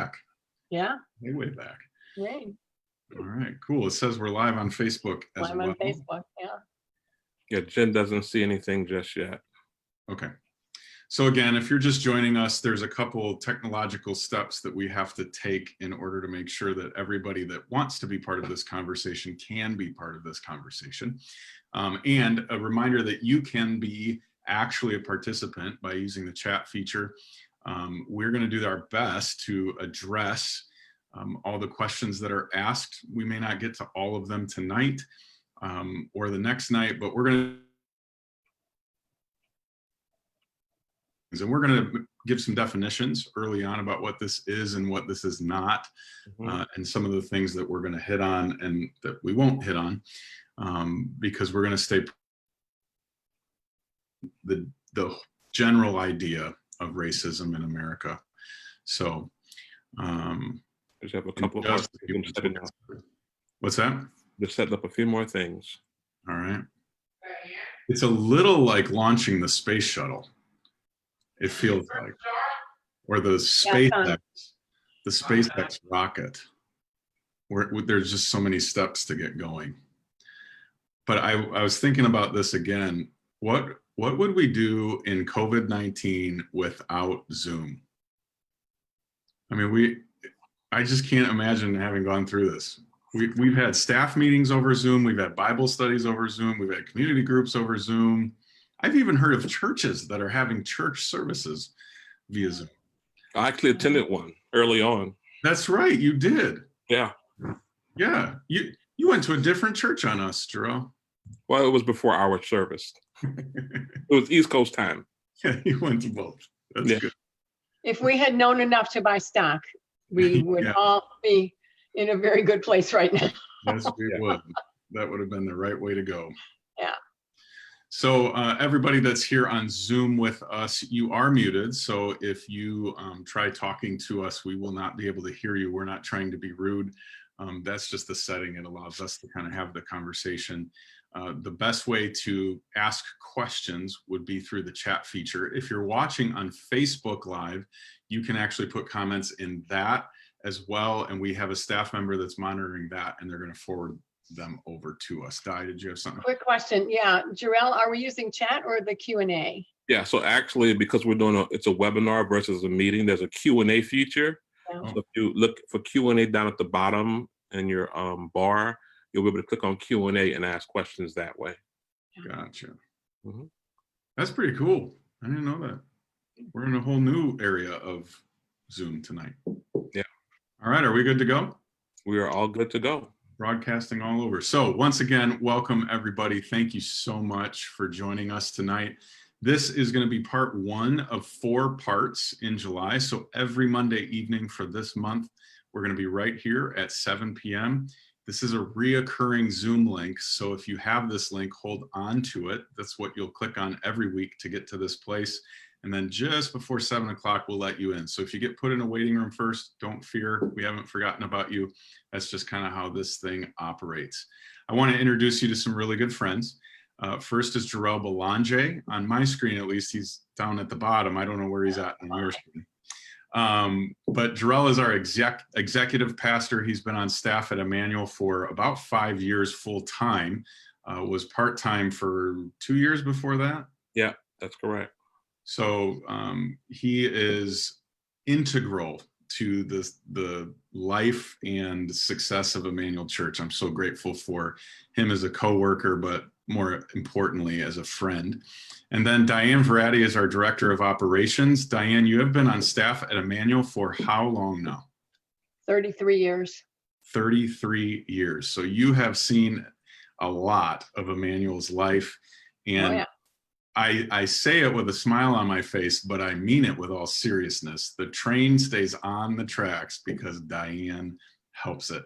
back. Yeah. Way back. Great. All right, cool. It says we're live on Facebook as Live well. on Facebook. Yeah. Yeah, Jen doesn't see anything just yet. Okay. So again, if you're just joining us, there's a couple technological steps that we have to take in order to make sure that everybody that wants to be part of this conversation can be part of this conversation. And a reminder that you can be actually a participant by using the chat feature. We're going to do our best to address all the questions that are asked. We may not get to all of them tonight or the next night, but we're going to give some definitions early on about what this is and what this is not, and some of the things that we're going to hit on and that we won't hit on, because we're going to stay the general idea of racism in America. So Just have a couple of more things setting up. What's that? Just setting up a few more things. All right. It's a little like launching the space shuttle. It feels like, or the SpaceX rocket, where there's just so many steps to get going. But I was thinking about this again. What would we do in COVID-19 without Zoom? I mean, I just can't imagine having gone through this. We've had staff meetings over Zoom. We've had Bible studies over Zoom. We've had community groups over Zoom. I've even heard of churches that are having church services via Zoom. I actually attended one early on. That's right, you did. Yeah. Yeah, you went to a different church on us, Jerome. Well, it was before our service. It was East Coast time. Yeah, you went to both. That's good. If we had known enough to buy stock, we would all be in a very good place right now. Yes, we would. That would have been the right way to go. Yeah. So everybody that's here on Zoom with us, you are muted. So if you try talking to us, we will not be able to hear you. We're not trying to be rude. That's just the setting. It allows us to kind of have the conversation. The best way to ask questions would be through the chat feature. If you're watching on Facebook Live, you can actually put comments in that as well. And we have a staff member that's monitoring that, and they're going to forward them over to us. Di, did you have something? Quick question. Yeah, Jarrell, are we using chat or the Q&A? Yeah, so actually, because we're doing it's a webinar versus a meeting, there's a Q&A feature. Yeah. So if you look for Q&A down at the bottom in your bar, you'll be able to click on Q&A and ask questions that way. Gotcha. That's pretty cool. I didn't know that. We're in a whole new area of Zoom tonight. Yeah. All right, are we good to go? We are all good to go. Broadcasting all over. So once again, welcome everybody. Thank you so much for joining us tonight. This is going to be part 1 of 4 parts in July. So every Monday evening for this month, we're going to be right here at 7 p.m. This is a reoccurring Zoom link. So if you have this link, hold on to it. That's what you'll click on every week to get to this place. And then just before 7 o'clock, we'll let you in. So if you get put in a waiting room first, don't fear. We haven't forgotten about you. That's just kind of how this thing operates. I want to introduce you to some really good friends. First is Jarrell Belanger. On my screen, at least, he's down at the bottom. I don't know where he's at on your screen. But Jarrell is our executive pastor. He's been on staff at Emmanuel for about 5 years full time. Was part-time for 2 years before that. Yeah, that's correct. So he is integral to the life and success of Emmanuel Church. I'm so grateful for him as a co-worker, but more importantly, as a friend. And then Diane Verratti is our director of operations. Diane, you have been on staff at Emmanuel for how long now? 33 years. 33 years. So you have seen a lot of Emmanuel's life. And I say it with a smile on my face, but I mean it with all seriousness. The train stays on the tracks because Diane helps it.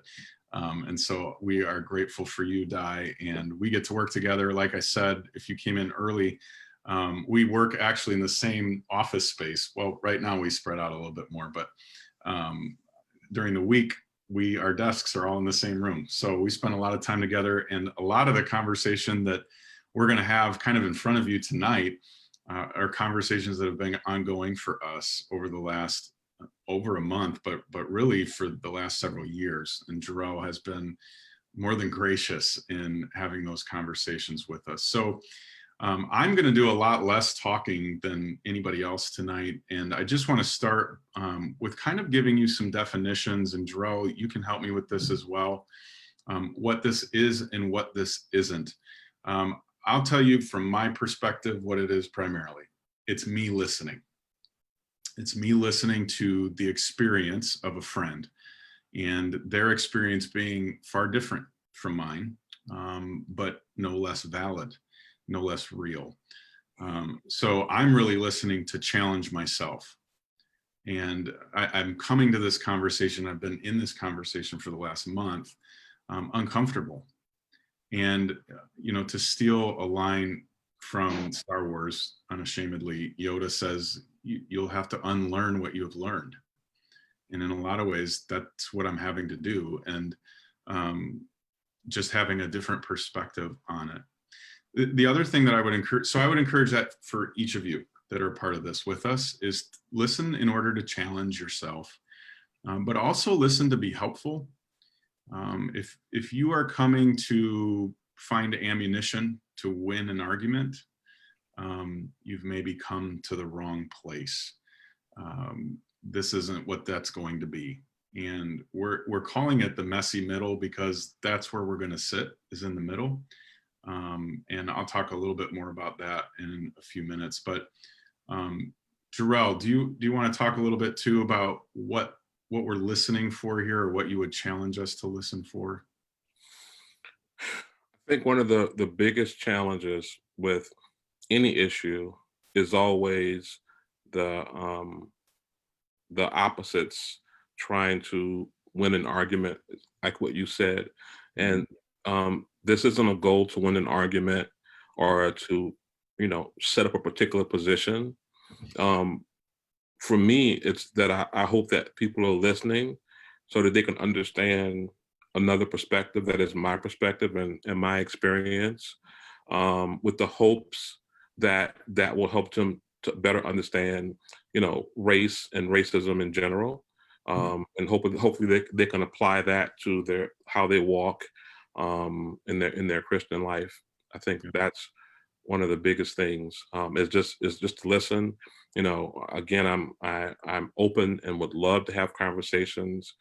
And so we are grateful for you, Di, and we get to work together. Like I said, if you came in early, we work actually in the same office space. Well, right now we spread out a little bit more, but during the week, our desks are all in the same room. So we spend a lot of time together, and a lot of the conversation that we're going to have kind of in front of you tonight are conversations that have been ongoing for us over the last over a month, but really for the last several years. And Jarrell has been more than gracious in having those conversations with us. So I'm going to do a lot less talking than anybody else tonight. And I just want to start with kind of giving you some definitions. And Jarrell, you can help me with this as well, what this is and what this isn't. I'll tell you from my perspective what it is primarily. It's me listening. It's me listening to the experience of a friend and their experience being far different from mine, but no less valid, no less real. So I'm really listening to challenge myself. And I'm coming to this conversation, I've been in this conversation for the last month, uncomfortable. And, to steal a line from Star Wars, unashamedly, Yoda says, you'll have to unlearn what you have learned. And in a lot of ways, that's what I'm having to do. And just having a different perspective on it. The other thing that I would encourage, so I would encourage that for each of you that are part of this with us, is listen in order to challenge yourself, but also listen to be helpful. If you are coming to find ammunition to win an argument, you've maybe come to the wrong place. This isn't what that's going to be. And we're calling it the messy middle because that's where we're going to sit, is in the middle. And I'll talk a little bit more about that in a few minutes. But Jarrell, do you want to talk a little bit too about what we're listening for here, or what you would challenge us to listen for? I think one of the biggest challenges with any issue is always the opposites trying to win an argument, like what you said. And this isn't a goal to win an argument or to, set up a particular position. For me, it's that I hope that people are listening so that they can understand another perspective that is my perspective and my experience, with the hopes that will help them to better understand, race and racism in general. And hopefully they can apply that to how they walk in their Christian life. I think that's one of the biggest things, is just to listen. Again, I'm open and would love to have conversations,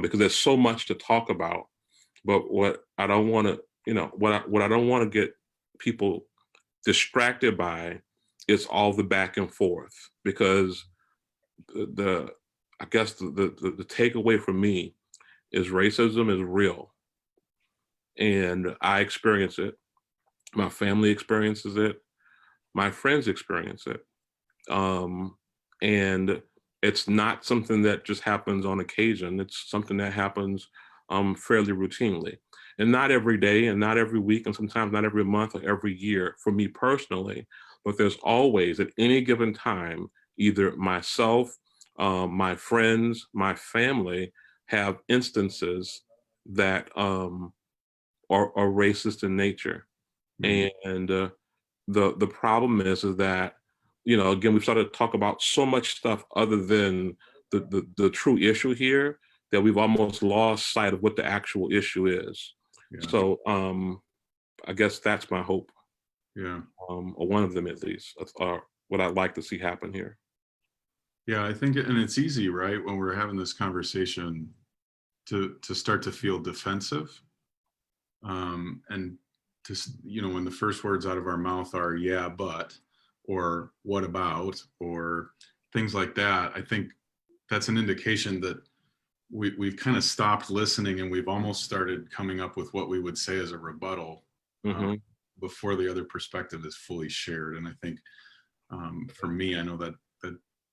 because there's so much to talk about. But what I don't want to, what I don't want to get people distracted by is all the back and forth, because I guess the takeaway for me is racism is real, and I experience it. My family experiences it. My friends experience it. And it's not something that just happens on occasion. It's something that happens fairly routinely, and not every day and not every week, and sometimes not every month or every year for me personally, but there's always at any given time, either myself, my friends, my family have instances that are racist in nature. And the problem is that, again, we've started to talk about so much stuff other than the true issue here, that we've almost lost sight of what the actual issue is. Yeah. So I guess that's my hope. Yeah. Or one of them at least, what I'd like to see happen here. Yeah, I think, and it's easy, right, when we're having this conversation to start to feel defensive. And when the first words out of our mouth are, yeah, but, or what about, or things like that, I think that's an indication that we've kind of stopped listening, and we've almost started coming up with what we would say as a rebuttal before the other perspective is fully shared. And I think for me, I know that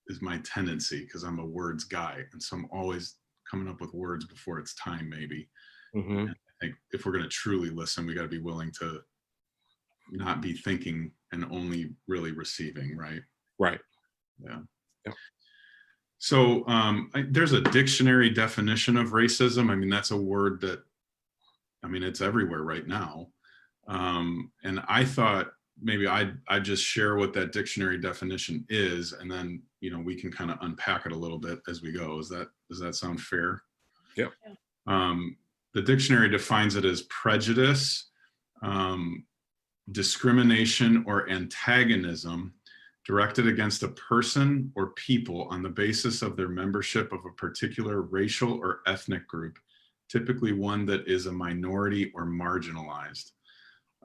is my tendency, because I'm a words guy, and so I'm always coming up with words before it's time, maybe. And I think if we're going to truly listen, we got to be willing to not be thinking and only really receiving, right? Right. Yeah. So there's a dictionary definition of racism. I mean, that's a word that, it's everywhere right now. And I thought maybe I'd just share what that dictionary definition is, and then, we can kind of unpack it a little bit as we go. Does that sound fair? Yep. The dictionary defines it as prejudice, discrimination, or antagonism directed against a person or people on the basis of their membership of a particular racial or ethnic group, typically one that is a minority or marginalized.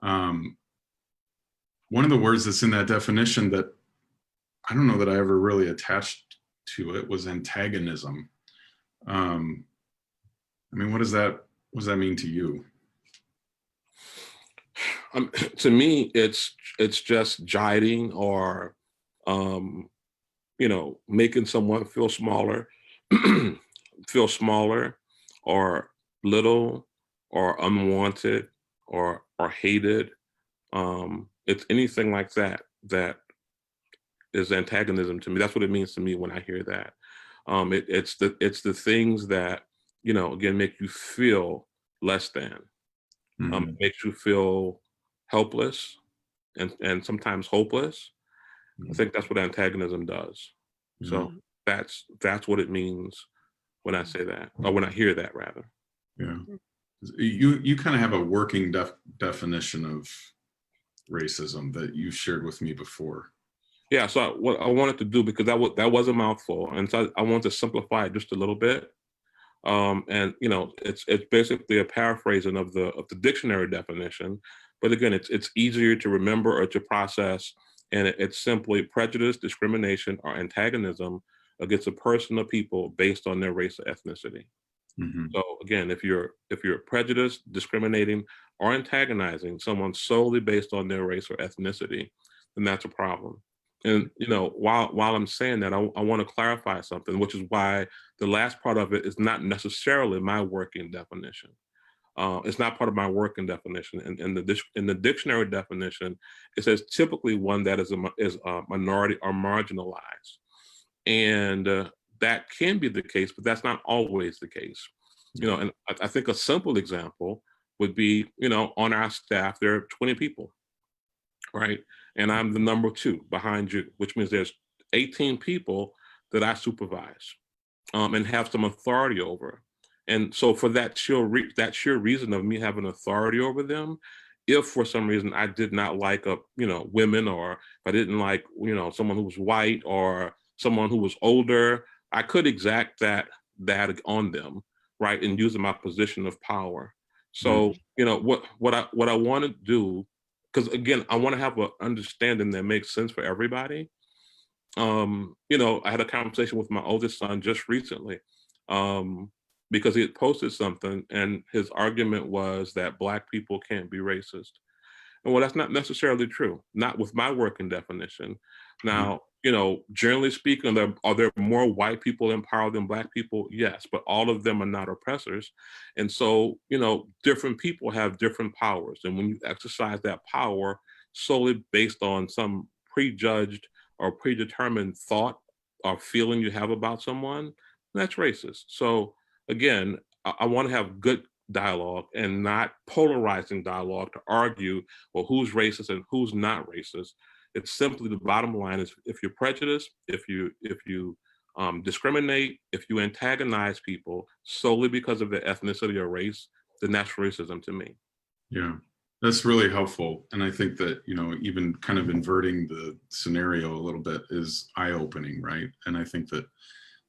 One of the words that's in that definition that I don't know that I ever really attached to it was antagonism. I mean, what does that mean to you? To me, it's just jiding or, making someone feel smaller, or little, or unwanted, or hated. It's anything like that is antagonism to me. That's what it means to me when I hear that. It's the things that, again, make you feel less than. It makes you feel helpless and sometimes hopeless. I think that's what antagonism does. So that's what it means when I say that, or when I hear that, rather. Yeah. You kind of have a working definition of racism that you shared with me before. Yeah, so what I wanted to do, because that was a mouthful, and so I want to simplify it just a little bit. And it's basically a paraphrasing of the dictionary definition, but again, it's easier to remember or to process, and it's simply prejudice, discrimination, or antagonism against a person or people based on their race or ethnicity. So again, if you're prejudiced, discriminating, or antagonizing someone solely based on their race or ethnicity, then that's a problem. And while I'm saying that, I want to clarify something, which is why the last part of it is not necessarily my working definition. It's not part of my working definition. And in the dictionary definition, it says typically one that is a minority or marginalized, and that can be the case, but that's not always the case. And I think a simple example would be, on our staff there are 20 people, right? And I'm the number 2 behind you, which means there's 18 people that I supervise and have some authority over. And so for that sheer reason of me having authority over them, if for some reason I did not like women, or if I didn't like someone who was white or someone who was older, I could exact that on them, right, and using my position of power. So what I want to do, because again, I want to have an understanding that makes sense for everybody. I had a conversation with my oldest son just recently, because he had posted something, and his argument was that Black people can't be racist. And well, that's not necessarily true, not with my working definition. Now, generally speaking, are there more white people in power than Black people? Yes, but all of them are not oppressors. And so, different people have different powers. And when you exercise that power solely based on some prejudged or predetermined thought or feeling you have about someone, that's racist. So again, I want to have good dialogue and not polarizing dialogue to argue, well, who's racist and who's not racist. It's simply, the bottom line is, if you're prejudiced, if you discriminate, if you antagonize people solely because of their ethnicity or race, then that's racism to me. Yeah, that's really helpful. And I think that, even kind of inverting the scenario a little bit is eye-opening, right? And I think that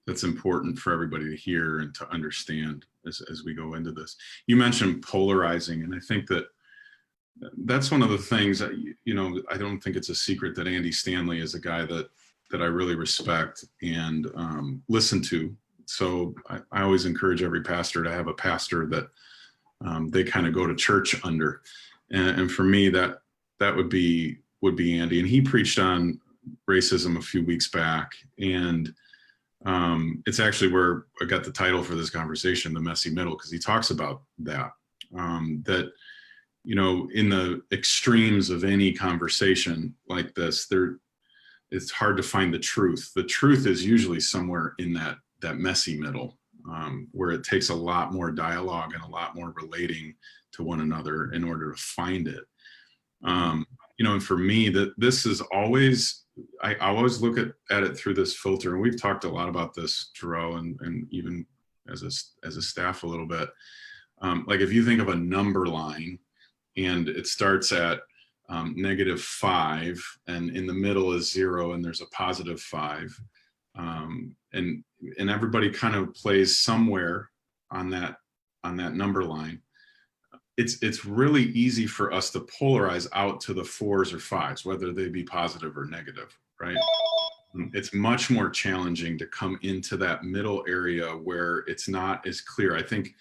that's important for everybody to hear and to understand as we go into this. You mentioned polarizing, and I think that that's one of the things that, I don't think it's a secret that Andy Stanley is a guy that I really respect and listen to. So I always encourage every pastor to have a pastor that they kind of go to church under. And for me, that would be Andy. And he preached on racism a few weeks back. And it's actually where I got the title for this conversation, The Messy Middle, because he talks about that, that, in the extremes of any conversation like this, it's hard to find the truth. The truth is usually somewhere in that messy middle, where it takes a lot more dialogue and a lot more relating to one another in order to find it. and for me, that this is always, I always look at it through this filter, and we've talked a lot about this, Jarrell, and even as a staff a little bit. Like if you think of a number line and it starts at -5, and in the middle is 0, and there's a +5, and everybody kind of plays somewhere on that number line. It's really easy for us to polarize out to the 4s or 5s, whether they be positive or negative, right? It's much more challenging to come into that middle area where it's not as clear. I think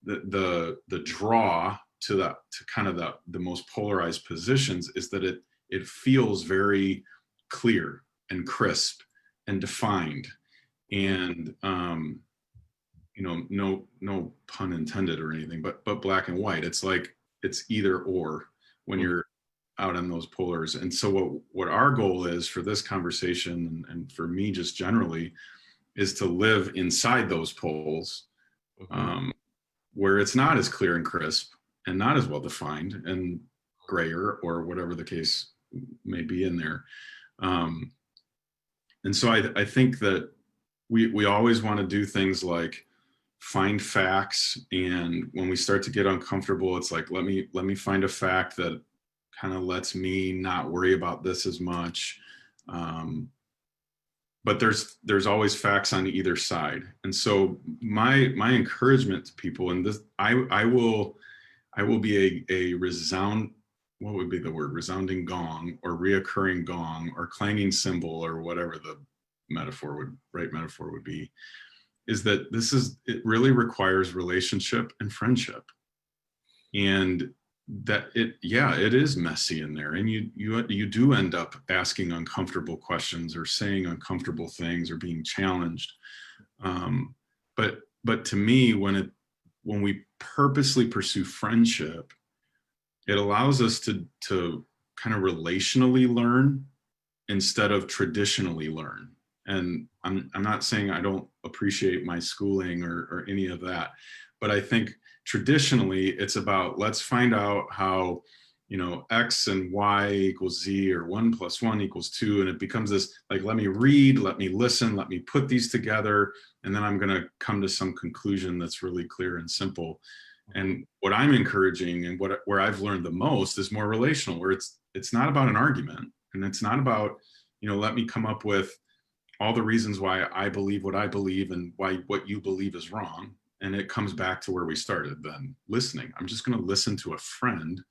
the draw to kind of the most polarized positions is that it feels very clear and crisp and defined, and no pun intended or anything, but black and white. It's like it's either or when you're out on those polars. And so what our goal is for this conversation, and for me just generally, is to live inside those poles, where it's not as clear and crisp and not as well defined and grayer or whatever the case may be in there. And so I think that we always want to do things like find facts, and when we start to get uncomfortable, it's like, let me find a fact that kind of lets me not worry about this as much. But there's always facts on either side. And so my encouragement to people, and this, I will be a what would be the word, resounding gong or reoccurring gong or clanging cymbal or whatever the right metaphor would be, is that it really requires relationship and friendship. And that it is messy in there, and you do end up asking uncomfortable questions or saying uncomfortable things or being challenged. But to me, when we purposely pursue friendship, it allows us to kind of relationally learn instead of traditionally learn. And I'm not saying I don't appreciate my schooling or any of that, but I think traditionally it's about, let's find out how, X and Y equals Z, or 1 + 1 = 2. And it becomes this, like, let me read, let me listen, let me put these together, and then I'm going to come to some conclusion that's really clear and simple. And what I'm encouraging, and where I've learned the most, is more relational, where it's not about an argument, and it's not about, let me come up with all the reasons why I believe what I believe and why what you believe is wrong. And it comes back to where we started, then listening. I'm just going to listen to a friend,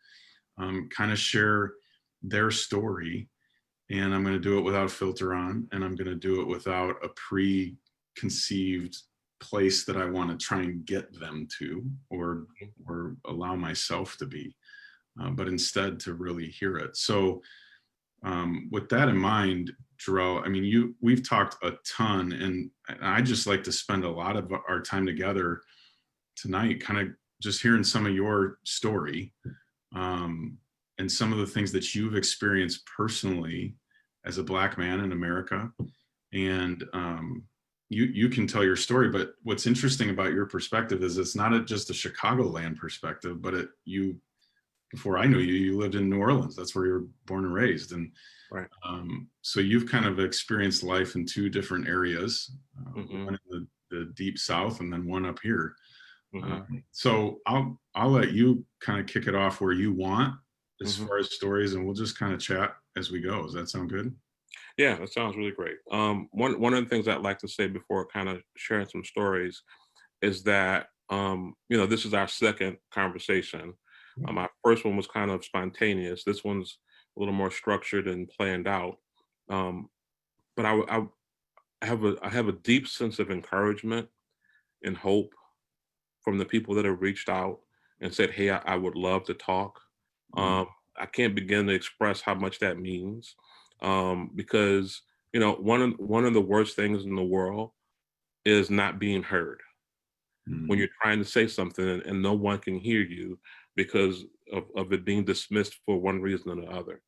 kind of share their story, and I'm going to do it without a filter on, and I'm going to do it without a preconceived place that I want to try and get them to, or allow myself to be, but instead to really hear it. So with that in mind, Jarrell, I mean, we've talked a ton, and I just like to spend a lot of our time together tonight kind of just hearing some of your story, and some of the things that you've experienced personally as a Black man in America. And you can tell your story, but what's interesting about your perspective is it's not just a Chicagoland perspective, but before I knew you lived in New Orleans. That's where you were born and raised. And right. So you've kind of experienced life in 2 different areas, one in the deep South and then one up here. So I'll let you kind of kick it off where you want as far as stories, and we'll just kind of chat as we go. Does that sound good? Yeah, that sounds really great. One of the things I'd like to say before kind of sharing some stories is that, this is our second conversation. My first one was kind of spontaneous. This one's a little more structured and planned out. But I have a deep sense of encouragement and hope from the people that have reached out and said, hey, I would love to talk. I can't begin to express how much that means, because, one of the worst things in the world is not being heard. When you're trying to say something and no one can hear you because of it being dismissed for one reason or the other.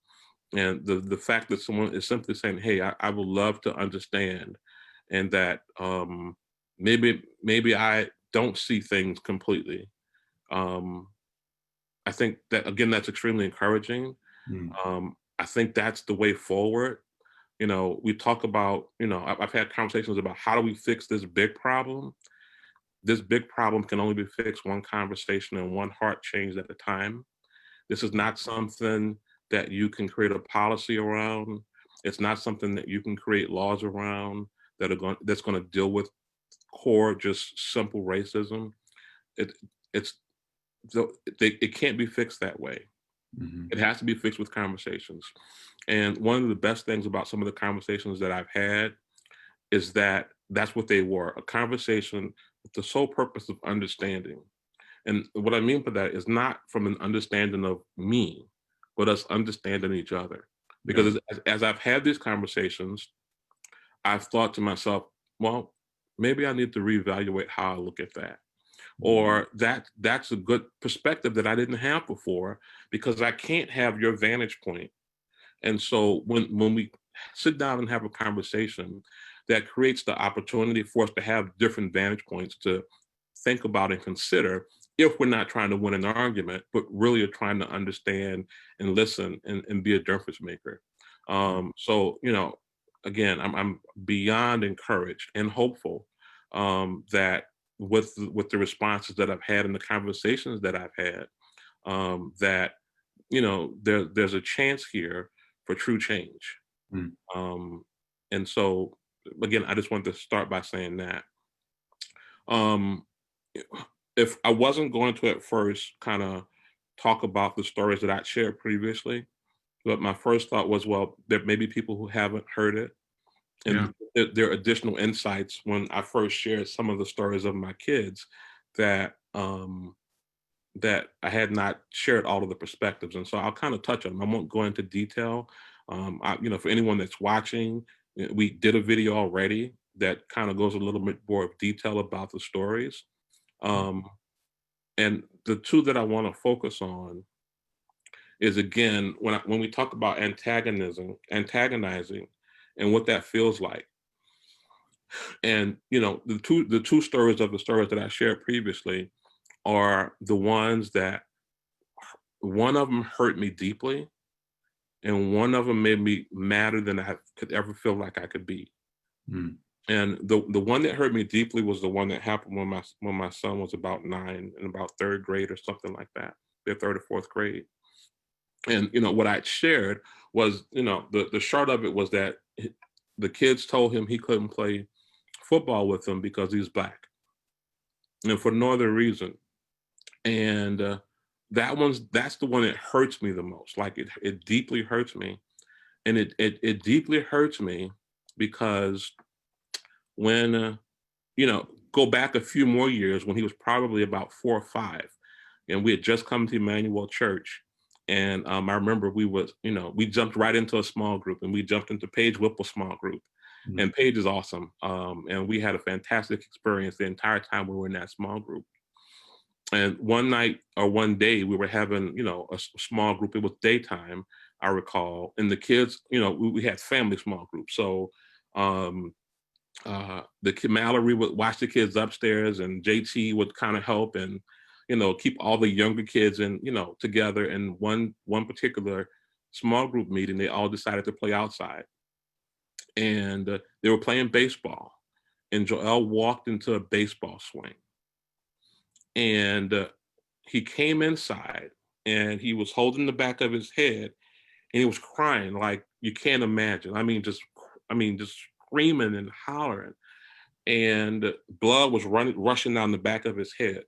And the fact that someone is simply saying, hey, I would love to understand, and that maybe I don't see things completely. I think that, again, that's extremely encouraging. I think that's the way forward. You know, we talk about, you know, I've had conversations about how do we fix this big problem. This big problem can only be fixed one conversation and one heart change at a time. This is not something that you can create a policy around. It's not something that you can create laws around that's going to deal with core, just simple racism. It it's it can't be fixed that way. Mhm. It has to be fixed with conversations. And one of the best things about some of the conversations that I've had is that that's what they were, a conversation with the sole purpose of understanding. And what I mean by that is not from an understanding of me, but us understanding each other. Because as I've had these conversations, I've thought to myself, well, maybe I need to reevaluate how I look at that. Or that's a good perspective that I didn't have before, because I can't have your vantage point. And so when we sit down and have a conversation, that creates the opportunity for us to have different vantage points to think about and consider, if we're not trying to win an argument, but really are trying to understand and listen and be a difference maker. So, you know, again, I'm beyond encouraged and hopeful that with the responses that I've had and the conversations that I've had, that, you know, there's a chance here for true change. Mm. And so, again, I just wanted to start by saying that. Um, if I wasn't going to at first kind of talk about the stories that I shared previously, but my first thought was, well, there may be people who haven't heard it. Yeah. And there are additional insights when I first shared some of the stories of my kids that that I had not shared all of the perspectives. And so I'll kind of touch on them. I won't go into detail. You know, for anyone that's watching, we did a video already that kind of goes a little bit more of detail about the stories. And the two that I want to focus on is, again, when we talk about antagonizing, and what that feels like. And you know, the two stories of the stories that I shared previously are the ones that, one of them hurt me deeply, and one of them made me madder than I could ever feel like I could be. Mm. And the one that hurt me deeply was the one that happened when my son was about 9, in about third grade or something like that, their third or fourth grade. And you know what I shared was, you know, the short of it was that the kids told him he couldn't play football with them because he's Black, and for no other reason. And that's the one that hurts me the most. Like it deeply hurts me, and it deeply hurts me because when you know, go back a few more years when he was probably about 4 or 5, and we had just come to Emmanuel Church. And I remember we jumped right into a small group, and we jumped into Paige Whipple's small group. Mm. And Paige is awesome. And we had a fantastic experience the entire time we were in that small group. And one night or one day we were having, you know, a small group. It was daytime, I recall. And the kids, you know, we had family small groups. So the kid Mallory would watch the kids upstairs, and JT would kind of help and, you know, keep all the younger kids and, you know, together. In one particular small group meeting, they all decided to play outside, and they were playing baseball, and Joel walked into a baseball swing, and he came inside, and he was holding the back of his head, and he was crying like you can't imagine. Just screaming and hollering, and blood was rushing down the back of his head.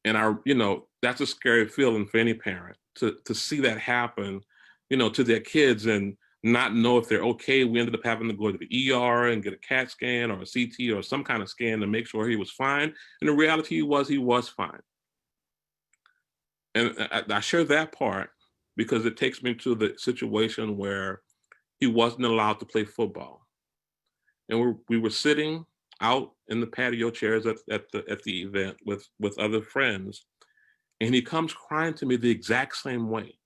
And you know, that's a scary feeling for any parent to see that happen, you know, to their kids and not know if they're okay. We ended up having to go to the ER and get a CAT scan or a CT or some kind of scan to make sure he was fine. And the reality was he was fine. And I share that part because it takes me to the situation where he wasn't allowed to play football. And we were sitting out in the patio chairs at the event with other friends, and he comes crying to me the exact same way.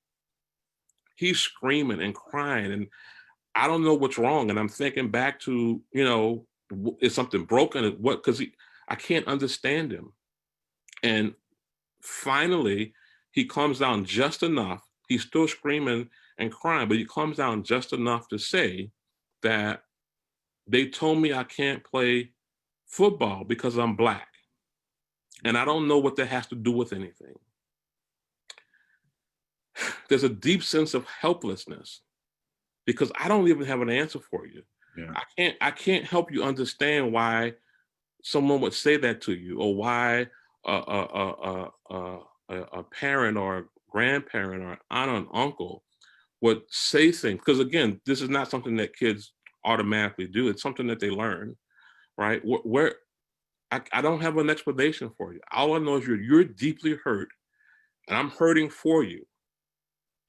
He's screaming and crying, and I don't know what's wrong. And I'm thinking back to, you know, is something broken? What? Because I can't understand him. And finally, he calms down just enough. He's still screaming and crying, but he calms down just enough to say that they told me I can't play football because I'm Black. And I don't know what that has to do with anything. There's a deep sense of helplessness because I don't even have an answer for you. Yeah. I can't help you understand why someone would say that to you, or why a parent or a grandparent or an aunt or an uncle would say things. Because again, this is not something that kids automatically do. It's something that they learn, right? Where I don't have an explanation for you. All I know is you're deeply hurt, and I'm hurting for you.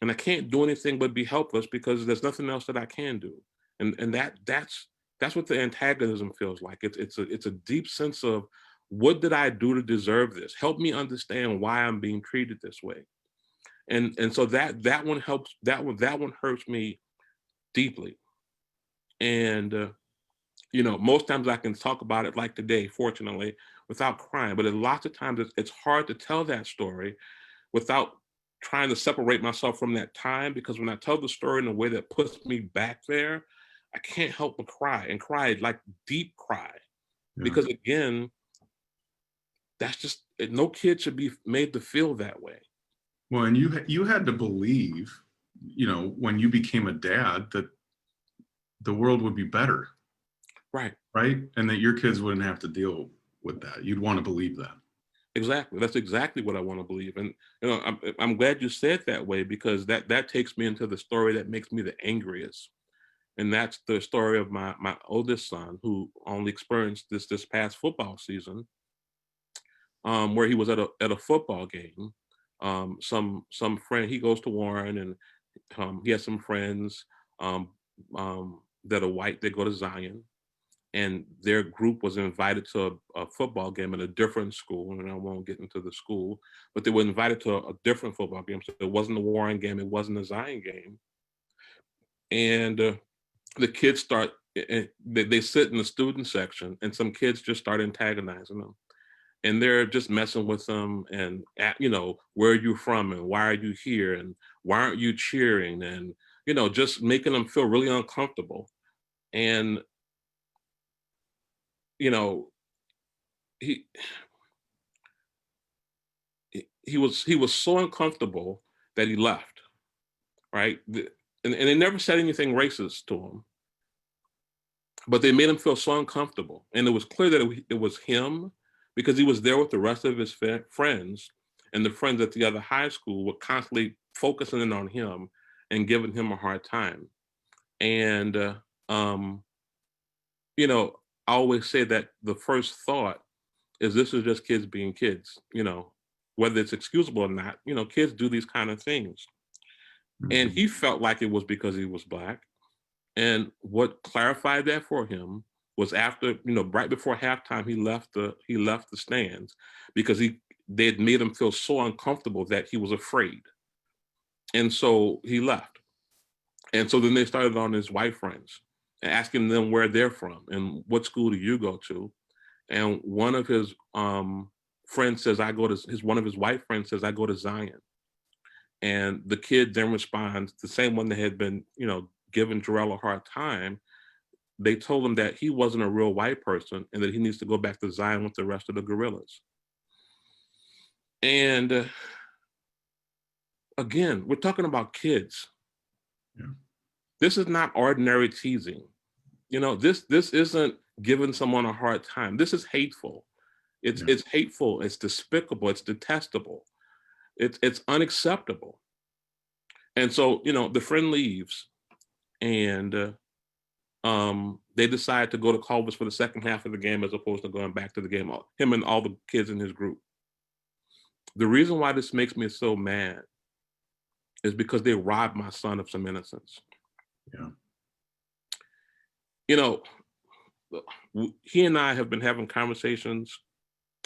And I can't do anything but be helpless because there's nothing else that I can do. And that's what the antagonism feels like. It's a deep sense of, what did I do to deserve this? Help me understand why I'm being treated this way. And so that one helps. That one hurts me deeply. And most times I can talk about it like today, fortunately, without crying. But lots of times it's hard to tell that story without trying to separate myself from that time, because when I tell the story in a way that puts me back there, I can't help but cry, and cry like deep cry. Yeah. Because again, that's just, no kid should be made to feel that way. Well, and you had to believe, when you became a dad, that the world would be better. Right. Right. And that your kids wouldn't have to deal with that. You'd want to believe that. Exactly. That's exactly what I want to believe. And I'm glad you said that way, because that takes me into the story that makes me the angriest. And that's the story of my oldest son, who only experienced this past football season, where he was at a football game. Some friend, he goes to Warren, and he has some friends that are white. They go to Zion, and their group was invited to a football game at a different school, and I won't get into the school, but they were invited to a different football game. So it wasn't a Warren game, it wasn't a Zion game. And the kids start, they sit in the student section, and some kids just start antagonizing them. And they're just messing with them, and where are you from, and why are you here, and why aren't you cheering, and just making them feel really uncomfortable. And he was so uncomfortable that he left, right? And they never said anything racist to him, but they made him feel so uncomfortable. And it was clear that it was him, because he was there with the rest of his friends, and the friends at the other high school were constantly focusing in on him and giving him a hard time. And I always say that the first thought is, this is just kids being kids, whether it's excusable or not. Kids do these kind of things. Mm-hmm. And he felt like it was because he was Black. And what clarified that for him was, after, right before halftime, he left the stands, because they had made him feel so uncomfortable that he was afraid. And so he left. And so then they started on his white friends and asking them where they're from and what school do you go to. And one of his friends says, one of his white friends says, I go to Zion. And the kid then responds, the same one that had been, giving Jarrell a hard time. They told him that he wasn't a real white person and that he needs to go back to Zion with the rest of the gorillas. And again, we're talking about kids. Yeah. This is not ordinary teasing. This isn't giving someone a hard time. This is hateful. It's hateful. It's despicable. It's detestable. It's unacceptable. And so, the friend leaves, and they decide to go to Culver's for the second half of the game, as opposed to going back to the game, him and all the kids in his group. The reason why this makes me so mad is because they robbed my son of some innocence. Yeah. He and I have been having conversations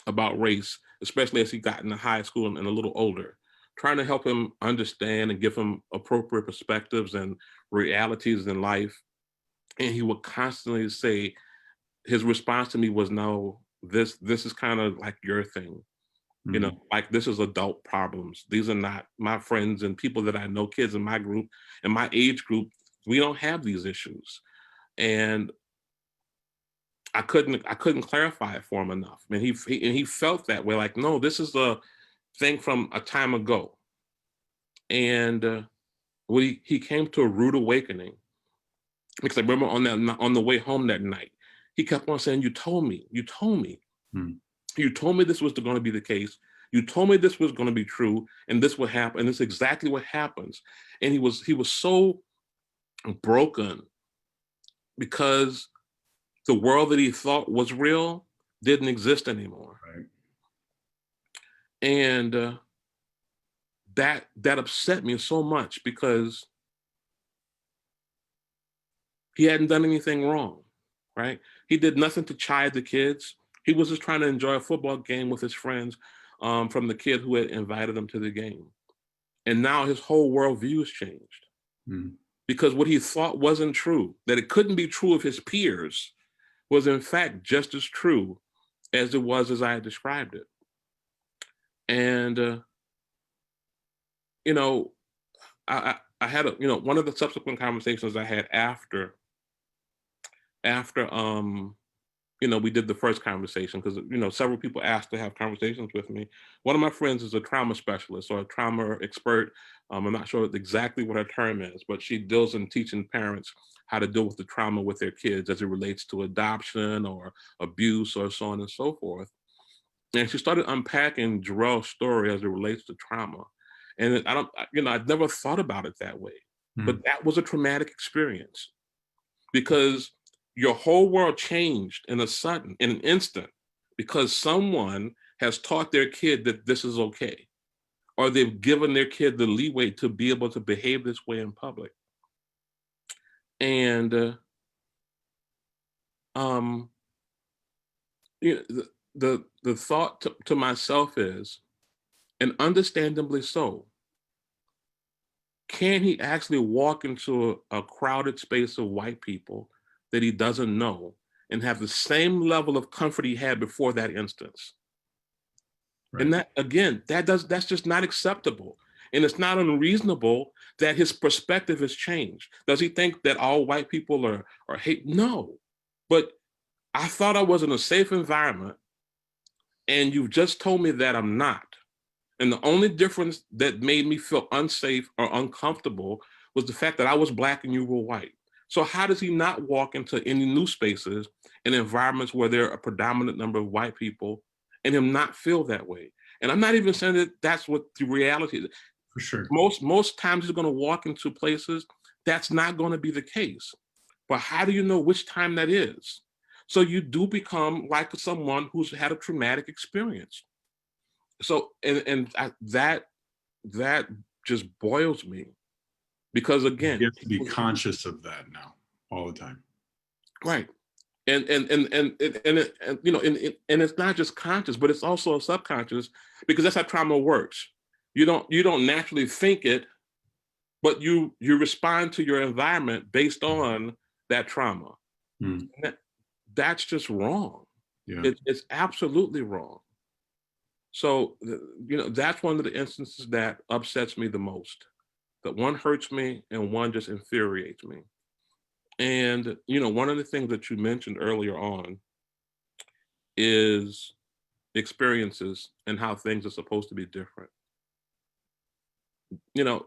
about race, especially as he got into high school and a little older, trying to help him understand and give him appropriate perspectives and realities in life. And he would constantly say, his response to me was, no, this is kind of like your thing. You know, like this is adult problems. These are not my friends and people that I know, kids in my group, in my age group. We don't have these issues. And I couldn't clarify it for him enough. And he felt that way, like, no, this is a thing from a time ago. And when he came to a rude awakening, because I remember on the way home that night, he kept on saying, you told me you told me this was going to be the case. You told me this was going to be true, and this would happen, and this is exactly what happens. And he was so broken because the world that he thought was real didn't exist anymore. Right. And that upset me so much because he hadn't done anything wrong, right? He did nothing to chide the kids. He was just trying to enjoy a football game with his friends from the kid who had invited him to the game. And now his whole worldview has changed because what he thought wasn't true, that it couldn't be true of his peers, was in fact just as true as it was as I had described it. And, you know, I had one of the subsequent conversations I had after we did the first conversation, because several people asked to have conversations with me. One of my friends is a trauma specialist or a trauma expert. I'm not sure exactly what her term is, but she deals in teaching parents how to deal with the trauma with their kids as it relates to adoption or abuse or so on and so forth. And she started unpacking Jarrell's story as it relates to trauma. And I'd never thought about it that way, but that was a traumatic experience because your whole world changed in an instant, because someone has taught their kid that this is okay, or they've given their kid the leeway to be able to behave this way in public. And the thought to myself is, and understandably so, can he actually walk into a crowded space of white people that he doesn't know and have the same level of comfort he had before that instance? Right. And that, again, that's just not acceptable. And it's not unreasonable that his perspective has changed. Does he think that all white people are hate? No. But I thought I was in a safe environment, and you've just told me that I'm not. And the only difference that made me feel unsafe or uncomfortable was the fact that I was Black and you were white. So how does he not walk into any new spaces and environments where there are a predominant number of white people and him not feel that way? And I'm not even saying that that's what the reality is. For sure. Most times he's going to walk into places that's not going to be the case. But how do you know which time that is? So you do become like someone who's had a traumatic experience. So that just boils me, because again, you have to be conscious of that now all the time. Right. And it's not just conscious, but it's also subconscious, because that's how trauma works. You don't naturally think it, but you respond to your environment based on that trauma. That's just wrong. Yeah. It's absolutely wrong. So, that's one of the instances that upsets me the most. That one hurts me and one just infuriates me. And, one of the things that you mentioned earlier on is experiences and how things are supposed to be different.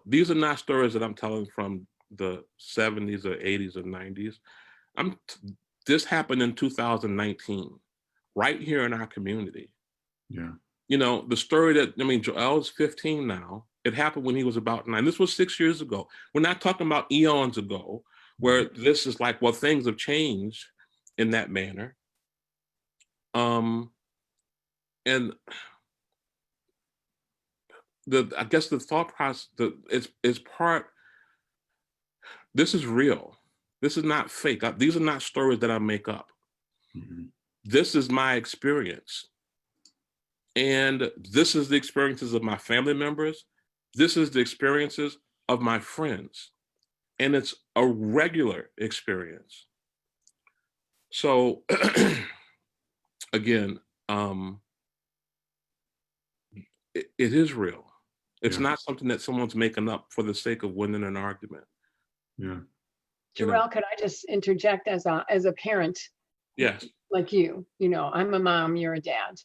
These are not stories that I'm telling from the 70s or 80s or 90s. This happened in 2019, right here in our community. Yeah. The story Joel is 15 now. It happened when he was about 9. This was 6 years ago. We're not talking about eons ago, where this is like, well, things have changed in that manner. And I guess the thought process is part. This is real. This is not fake. These are not stories that I make up. This is my experience. And this is the experiences of my family members. This is the experiences of my friends. And it's a regular experience. So again, it is real. It's Yeah. not something that someone's making up for the sake of winning an argument. Yeah. You know? Jarrell, could I just interject as a parent Yes. like you? You know, I'm a mom, you're a dad.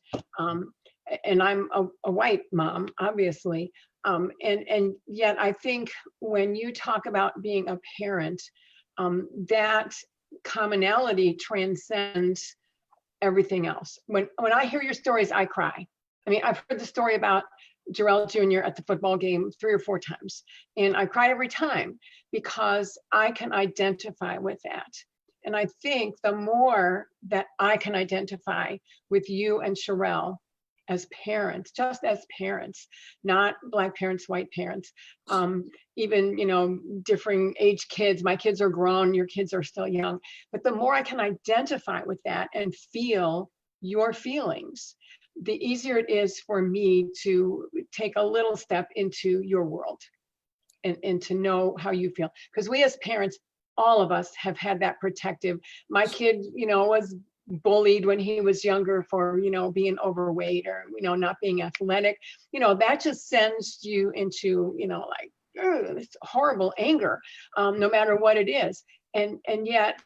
And I'm a white mom, obviously. And yet I think when you talk about being a parent, that commonality transcends everything else. When I hear your stories, I cry. I mean, I've heard the story about Jarrell Jr. at the football game 3 or 4 times, and I cry every time because I can identify with that. And I think the more that I can identify with you and Sherelle as parents, just as parents, not Black parents, white parents, even, you know, differing age kids. My kids are grown, your kids are still young. But the more I can identify with that and feel your feelings, the easier it is for me to take a little step into your world and to know how you feel. Because we as parents, all of us have had that protective. My kid, you know, was bullied when he was younger for, you know, being overweight or, you know, not being athletic. You know, that just sends you into, you know, like this horrible anger, no matter what it is. And yet,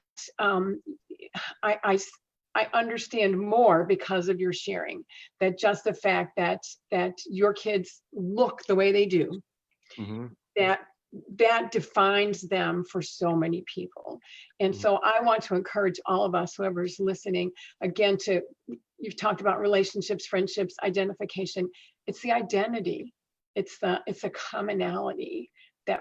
I understand more because of your sharing, that just the fact that your kids look the way they do, Mm-hmm. that defines them for so many people. And so I want to encourage all of us, whoever's listening, again, you've talked about relationships, friendships, identification. It's the identity. It's the commonality that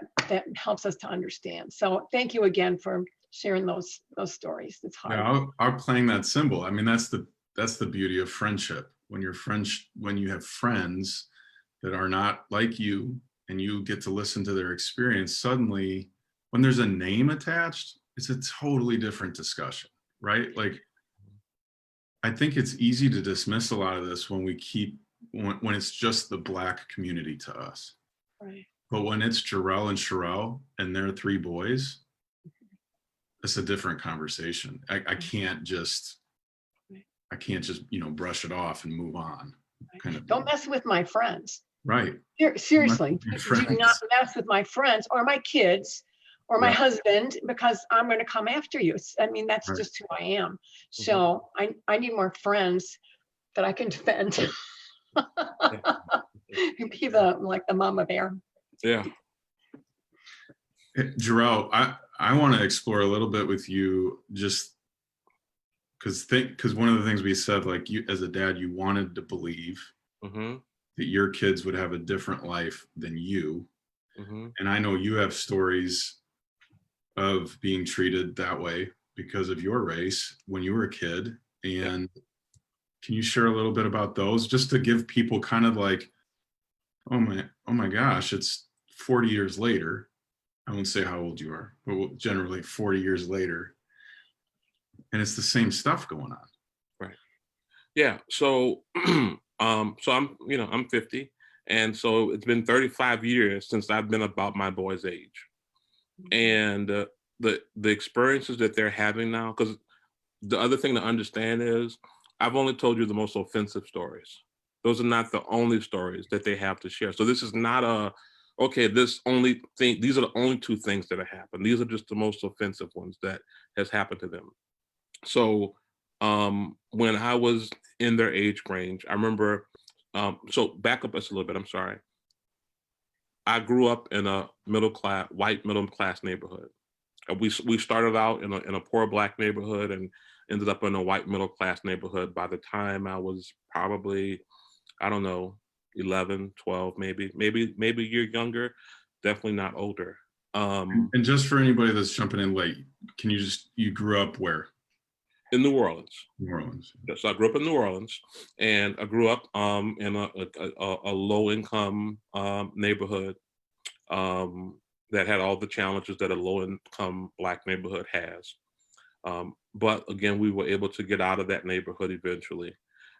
helps us to understand. So thank you again for sharing those stories. It's hard. Yeah, I'm playing that symbol. I mean, that's the beauty of friendship. When you have friends that are not like you and you get to listen to their experience, suddenly when there's a name attached, it's a totally different discussion, right? Like, I think it's easy to dismiss a lot of this when when it's just the Black community to us. Right. But when it's Jarrell and Sherelle and their 3 boys, it's a different conversation. I can't just, you know, brush it off and move on. Kind of Don't thing. mess with my friends. Right. Seriously, Your do friends. not mess with my friends or my kids or my Yeah. husband, because I'm going to come after you. I mean, that's Right. just who I am. So I need more friends that I can defend. Be like the mama bear. Yeah. Jarrell, I want to explore a little bit with you, just because one of the things we said, like, you as a dad, you wanted to believe Mm-hmm. that your kids would have a different life than you. Mm-hmm. And I know you have stories of being treated that way because of your race when you were a kid. And can you share a little bit about those, just to give people kind of like, oh my gosh, it's 40 years later. I won't say how old you are, but generally 40 years later, and it's the same stuff going on. Right. Yeah. So, so I'm 50, and so it's been 35 years since I've been about my boy's age, and the experiences that they're having now. Because the other thing to understand is, I've only told you the most offensive stories. Those are not the only stories that they have to share. So this is not these are the only 2 things that have happened. These are just the most offensive ones that has happened to them. So when I was in their age range, I remember, so back up just a little bit, I'm sorry. I grew up in a white middle class neighborhood. We started out in a poor Black neighborhood and ended up in a white middle class neighborhood by the time I was probably, I don't know, 11, 12, maybe a year younger, definitely not older. And just for anybody that's jumping in late, can you grew up where? In New Orleans. New Orleans. So I grew up in New Orleans, and I grew up in a low income neighborhood that had all the challenges that a low income Black neighborhood has. But again, we were able to get out of that neighborhood eventually.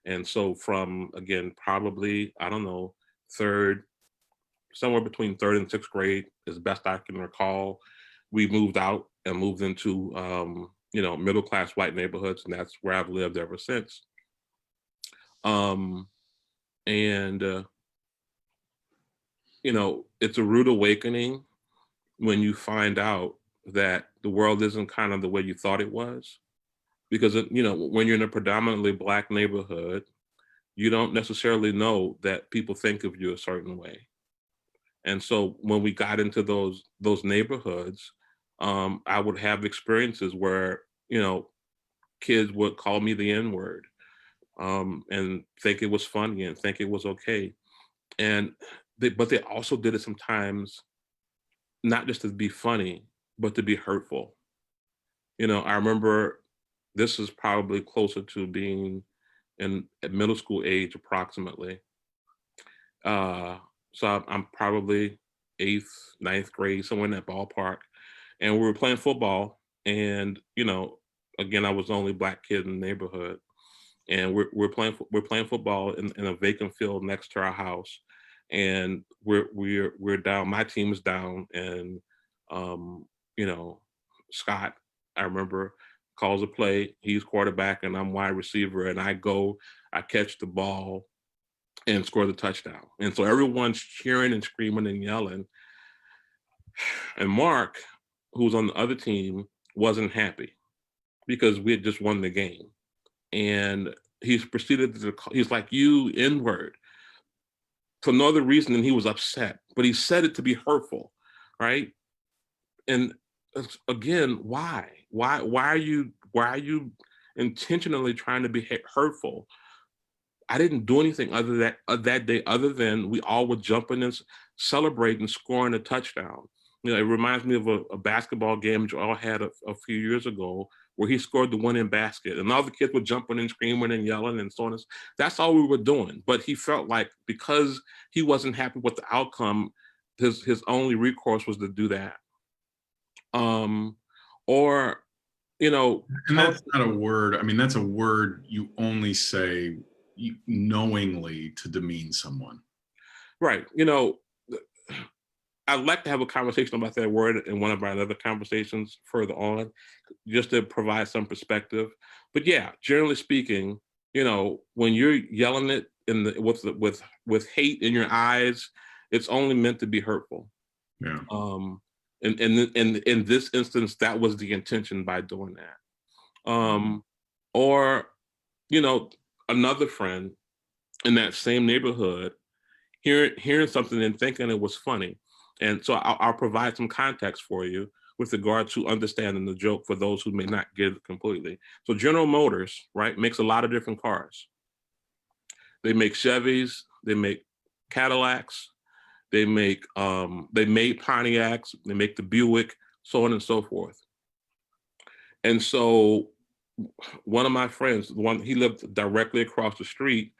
And so from, again, probably, I don't know, somewhere between 3rd and 6th grade, as best I can recall, we moved out and moved into, middle-class white neighborhoods, and that's where I've lived ever since. it's a rude awakening when you find out that the world isn't kind of the way you thought it was. Because, when you're in a predominantly Black neighborhood, you don't necessarily know that people think of you a certain way. And so when we got into those neighborhoods, I would have experiences where, kids would call me the N-word, and think it was funny and think it was okay. But they also did it sometimes, not just to be funny, but to be hurtful. I remember this is probably closer to being at middle school age approximately. So I'm probably 8th, 9th grade, somewhere in that ballpark. And we were playing football. And, again, I was the only Black kid in the neighborhood. And we're playing football in a vacant field next to our house. And we're down, my team is down, and Scott, I remember, calls a play, he's quarterback and I'm wide receiver, and I catch the ball and score the touchdown. And so everyone's cheering and screaming and yelling. And Mark, who's on the other team, wasn't happy because we had just won the game. And he's proceeded to, he's like, "You N-word," for no other reason than he was upset, but he said it to be hurtful, right? And again, why? Why are you intentionally trying to be hurtful? I didn't do anything that day other than we all were jumping and celebrating, scoring a touchdown. It reminds me of a basketball game Joel had a few years ago where he scored the winning basket, and all the kids were jumping and screaming and yelling and so on. That's all we were doing. But he felt like because he wasn't happy with the outcome, his only recourse was to do that. Or, and that's not a word. I mean, that's a word you only say knowingly to demean someone. Right. I'd like to have a conversation about that word in one of our other conversations further on, just to provide some perspective. But yeah, generally speaking, when you're yelling it with hate in your eyes, it's only meant to be hurtful. Yeah. And in this instance, that was the intention by doing that. Or, another friend in that same neighborhood hearing something and thinking it was funny. And so I'll provide some context for you with regard to understanding the joke for those who may not get it completely. So General Motors, right, makes a lot of different cars. They make Chevys, they make Cadillacs, they made Pontiacs, they make the Buick, so on and so forth. And so one of my friends, he lived directly across the street,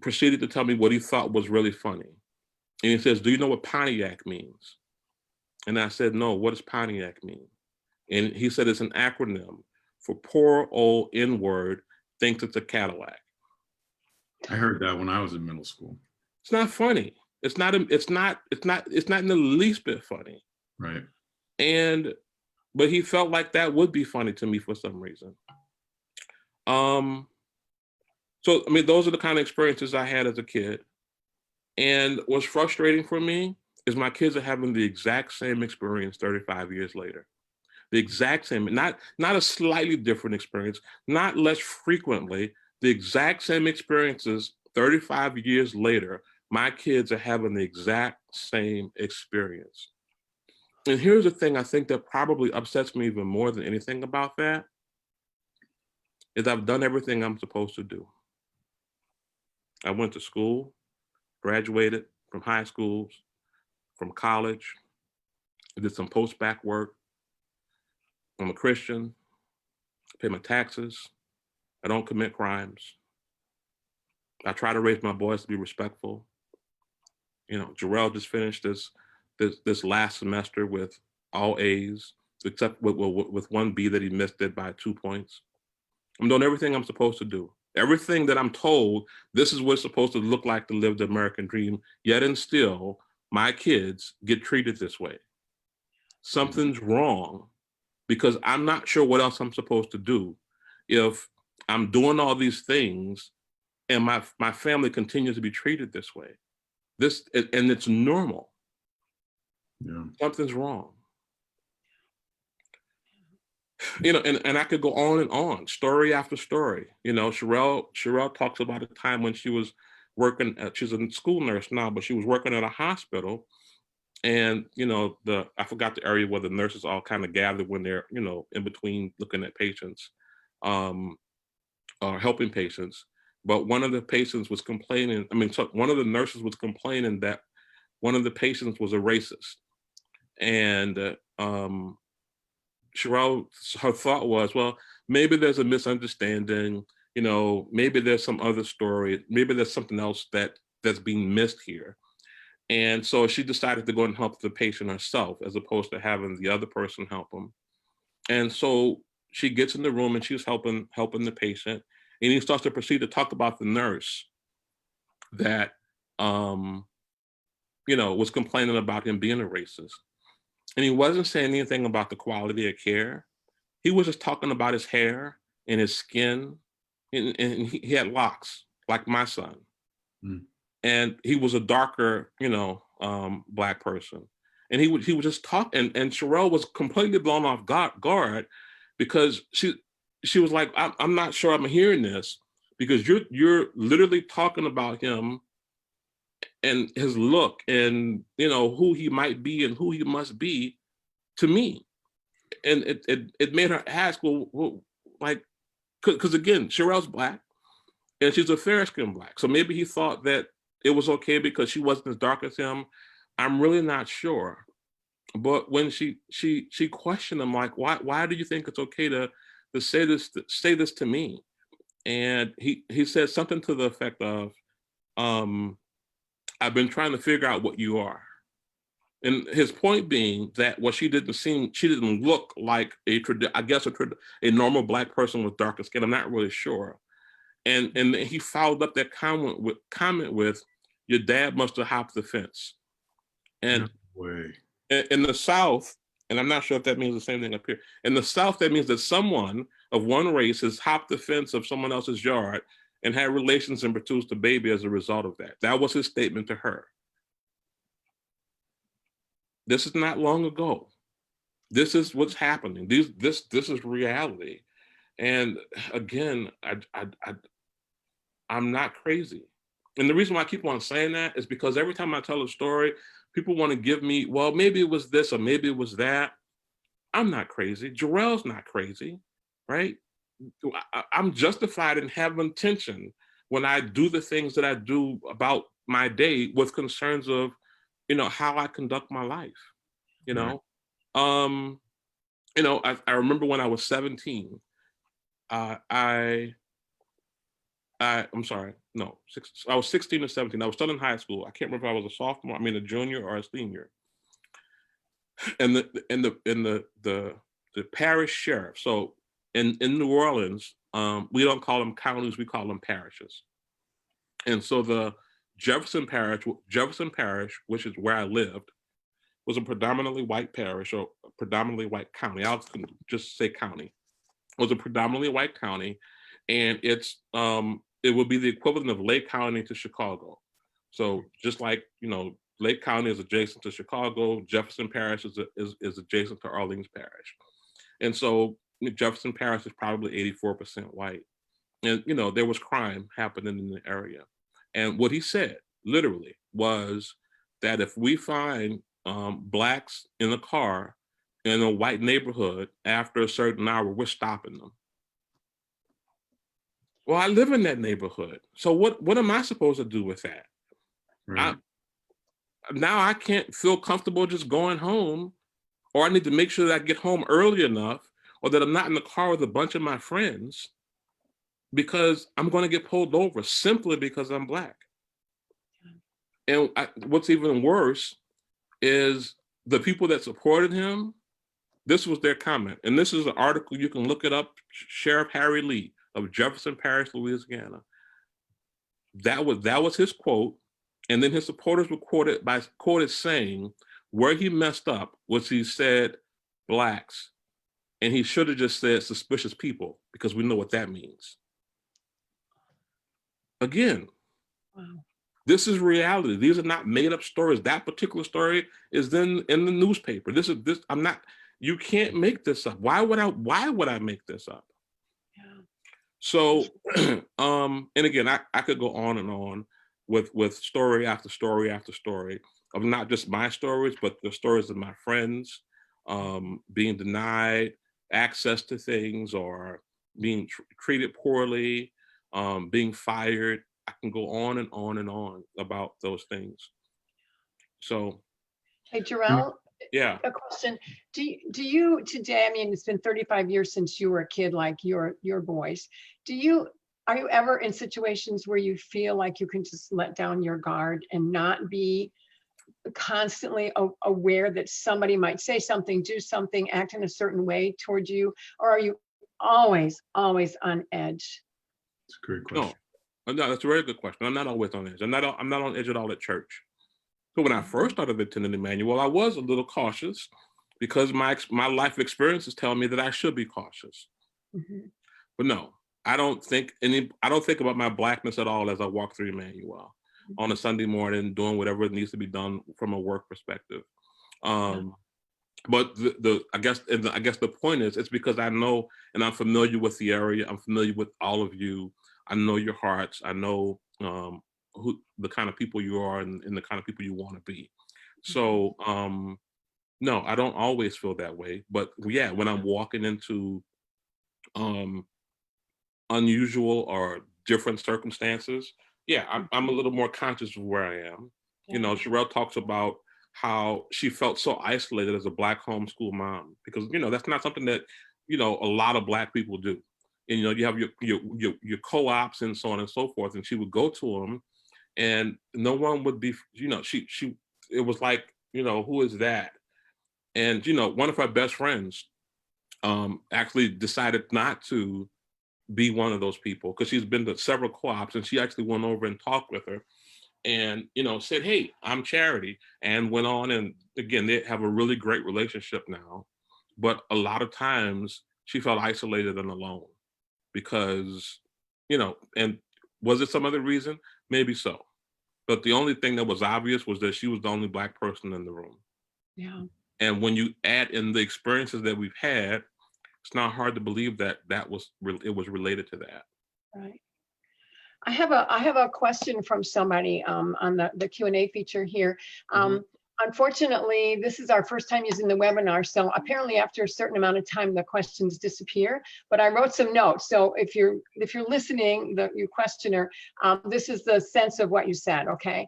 proceeded to tell me what he thought was really funny. And he says, "Do you know what Pontiac means?" And I said, "No, what does Pontiac mean?" And he said, "It's an acronym for poor old N-word thinks it's a Cadillac." I heard that when I was in middle school. It's not funny. It's not in the least bit funny. Right. But he felt like that would be funny to me for some reason. So, I mean, those are the kind of experiences I had as a kid. And what's frustrating for me is my kids are having the exact same experience 35 years later. The exact same, not a slightly different experience, not less frequently, the exact same experiences 35 years later, my kids are having the exact same experience. And here's the thing I think that probably upsets me even more than anything about that, is I've done everything I'm supposed to do. I went to school, graduated from high schools, from college, I did some post-bac work. I'm a Christian, I pay my taxes, I don't commit crimes. I try to raise my boys to be respectful. Jarrell just finished this last semester with all A's, except with one B that he missed it by 2 points. I'm doing everything I'm supposed to do. Everything that I'm told, this is what it's supposed to look like to live the American dream, yet and still, my kids get treated this way. Something's wrong, because I'm not sure what else I'm supposed to do if I'm doing all these things and my family continues to be treated this way. And it's normal. Yeah. Something's wrong. You know, and I could go on, story after story. You know, Sherelle talks about a time when she was working she's a school nurse now, but she was working at a hospital. And, you know, I forgot the area where the nurses all kind of gather when they're, you know, in between looking at patients, or helping patients. But one of the patients was complaining, so one of the nurses was complaining that one of the patients was a racist. And Sherelle, her thought was, well, maybe there's a misunderstanding, you know, maybe there's some other story, maybe there's something else that's being missed here. And so she decided to go and help the patient herself, as opposed to having the other person help them. And so she gets in the room and she's helping the patient. And he starts to proceed to talk about the nurse that, you know, was complaining about him being a racist. And he wasn't saying anything about the quality of care. He was just talking about his hair and his skin. And he had locks, like my son. Mm. And he was a darker, you know, Black person. And he would just talk, and Sherelle was completely blown off guard because she was like, I'm not sure I'm hearing this, because you're literally talking about him and his look and, you know, who he might be and who he must be to me. And it made her ask, well like, because again, Sherelle's Black and she's a fair-skinned Black. So maybe he thought that it was okay because she wasn't as dark as him. I'm really not sure. But when she questioned him, like, why do you think it's okay to say this to me? And he said something to the effect of, I've been trying to figure out what you are. And his point being that she didn't look like a normal Black person with darker skin. I'm not really sure. And he followed up that comment with, your dad must have hopped the fence. And no way. In the South, and I'm not sure if that means the same thing up here. In the South, that means that someone of one race has hopped the fence of someone else's yard and had relations and produced a baby as a result of that. That was his statement to her. This is not long ago. This is what's happening. This is reality. And again, I'm not crazy. And the reason why I keep on saying that is because every time I tell a story, people want to give me, well, maybe it was this or maybe it was that. I'm not crazy. Jarrell's not crazy, right? I'm justified in having tension when I do the things that I do about my day with concerns of, you know, how I conduct my life, you know? Right. You know, I remember when I was 17, I'm sorry, no, I was 16 or 17. I was still in high school. I can't remember if I was a junior or a senior. And the parish sheriff. So in New Orleans, we don't call them counties, we call them parishes. And so the Jefferson Parish, which is where I lived, was a predominantly white parish or predominantly white county. I'll just say county. It was a predominantly white county, and it would be the equivalent of Lake County to Chicago. So just like, you know, Lake County is adjacent to Chicago, Jefferson Parish is adjacent to Orleans Parish. And so Jefferson Parish is probably 84% white. And, you know, there was crime happening in the area. And what he said, literally, was that if we find Blacks in a car in a white neighborhood after a certain hour, we're stopping them. Well, I live in that neighborhood. So what am I supposed to do with that? Right. Now I can't feel comfortable just going home, or I need to make sure that I get home early enough, or that I'm not in the car with a bunch of my friends, because I'm going to get pulled over simply because I'm Black. And what's even worse is the people that supported him, this was their comment. And this is an article, you can look it up, Sheriff Harry Lee of Jefferson Parish, Louisiana. That was his quote. And then his supporters were quoted saying, where he messed up was he said Blacks, and he should have just said suspicious people, because we know what that means. Again, wow. This is reality. These are not made up stories. That particular story is then in the newspaper. I'm not, you can't make this up. Why would I make this up? Yeah. So, and again, I could go on and on with story after story after story of not just my stories, but the stories of my friends, being denied access to things or being treated poorly, being fired. I can go on and on and on about those things. So, Hey, Jarrell, yeah. a question. Do you today, I mean, it's been 35 years since you were a kid like your boys. Are you ever in situations where you feel like you can just let down your guard and not be constantly aware that somebody might say something, do something, act in a certain way toward you? Or are you always on edge? It's a great question. No, that's a very good question. I'm not always on edge. I'm not on edge at all at church. So when I first started attending Emmanuel, I was a little cautious because my life experiences tell me that I should be cautious. Mm-hmm. But no, I don't think about my Blackness at all as I walk through Emmanuel on a Sunday morning, doing whatever needs to be done from a work perspective. But I guess the point is, it's because I know and I'm familiar with the area. I'm familiar with all of you. I know your hearts. I know who the kind of people you are and the kind of people you want to be. So no, I don't always feel that way. But yeah, when I'm walking into unusual or different circumstances, yeah, I'm a little more conscious of where I am. Yeah. You know, Sherelle talks about how she felt so isolated as a Black homeschool mom, because, you know, that's not something that, you know, a lot of Black people do. And, you know, you have your co-ops and so on and so forth. And she would go to them and no one would be, you know, it was like, you know, who is that? And, you know, one of her best friends actually decided not to be one of those people because she's been to several co-ops, and she actually went over and talked with her and, you know, said, hey, I'm Charity, and went on. And again, they have a really great relationship now. But a lot of times she felt isolated and alone because, you know, and was it some other reason? Maybe so. But the only thing that was obvious was that she was the only Black person in the room. Yeah. And when you add in the experiences that we've had, it's not hard to believe that it was related to that. Right. I have a question from somebody on the Q&A feature here. Unfortunately, this is our first time using the webinar, so apparently after a certain amount of time, the questions disappear. But I wrote some notes, so if you're listening, your questioner, this is the sense of what you said. Okay,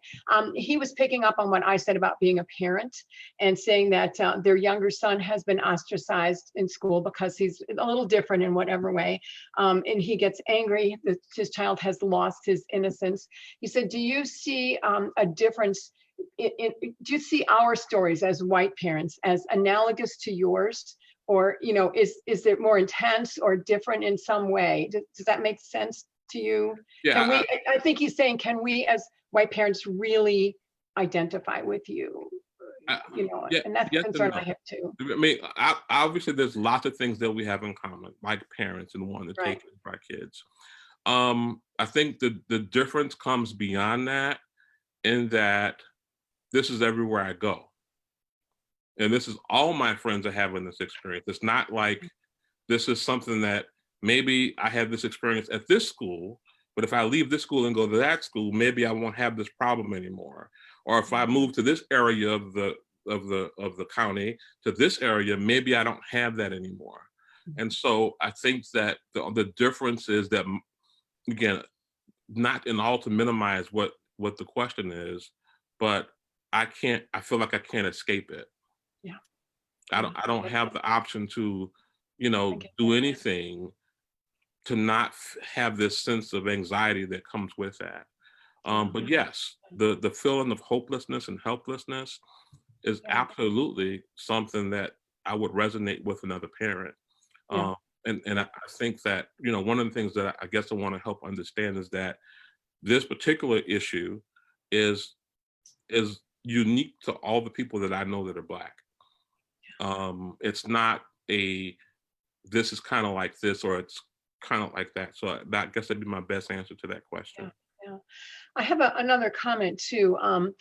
he was picking up on what I said about being a parent and saying that their younger son has been ostracized in school because he's a little different in whatever way, and he gets angry that his child has lost his innocence. He said, "Do you see a difference?" Do you see our stories as white parents as analogous to yours, or, you know, is it more intense or different in some way? Does that make sense to you? Yeah, I think he's saying, can we as white parents really identify with you? You know, yeah, and that's yes a and concern no. I have too. I mean, obviously, there's lots of things that we have in common, like parents and wanting to Right. take care of our kids. I think the difference comes beyond that, in that this is everywhere I go. And this is all my friends are having this experience. It's not like this is something that maybe I had this experience at this school, but if I leave this school and go to that school, maybe I won't have this problem anymore. Or if I move to this area of the county to this area, maybe I don't have that anymore. And so I think that the difference is that, again, not in all to minimize what the question is, but I feel like I can't escape it. Yeah. I don't have the option to, you know, do anything to not have this sense of anxiety that comes with that. But yes, the feeling of hopelessness and helplessness is absolutely something that I would resonate with another parent. And I think that, you know, one of the things that I guess I want to help understand is that this particular issue is unique to all the people that I know that are Black. It's not this is kind of like this or it's kind of like that. So I guess that'd be my best answer to that question. I have another comment too, and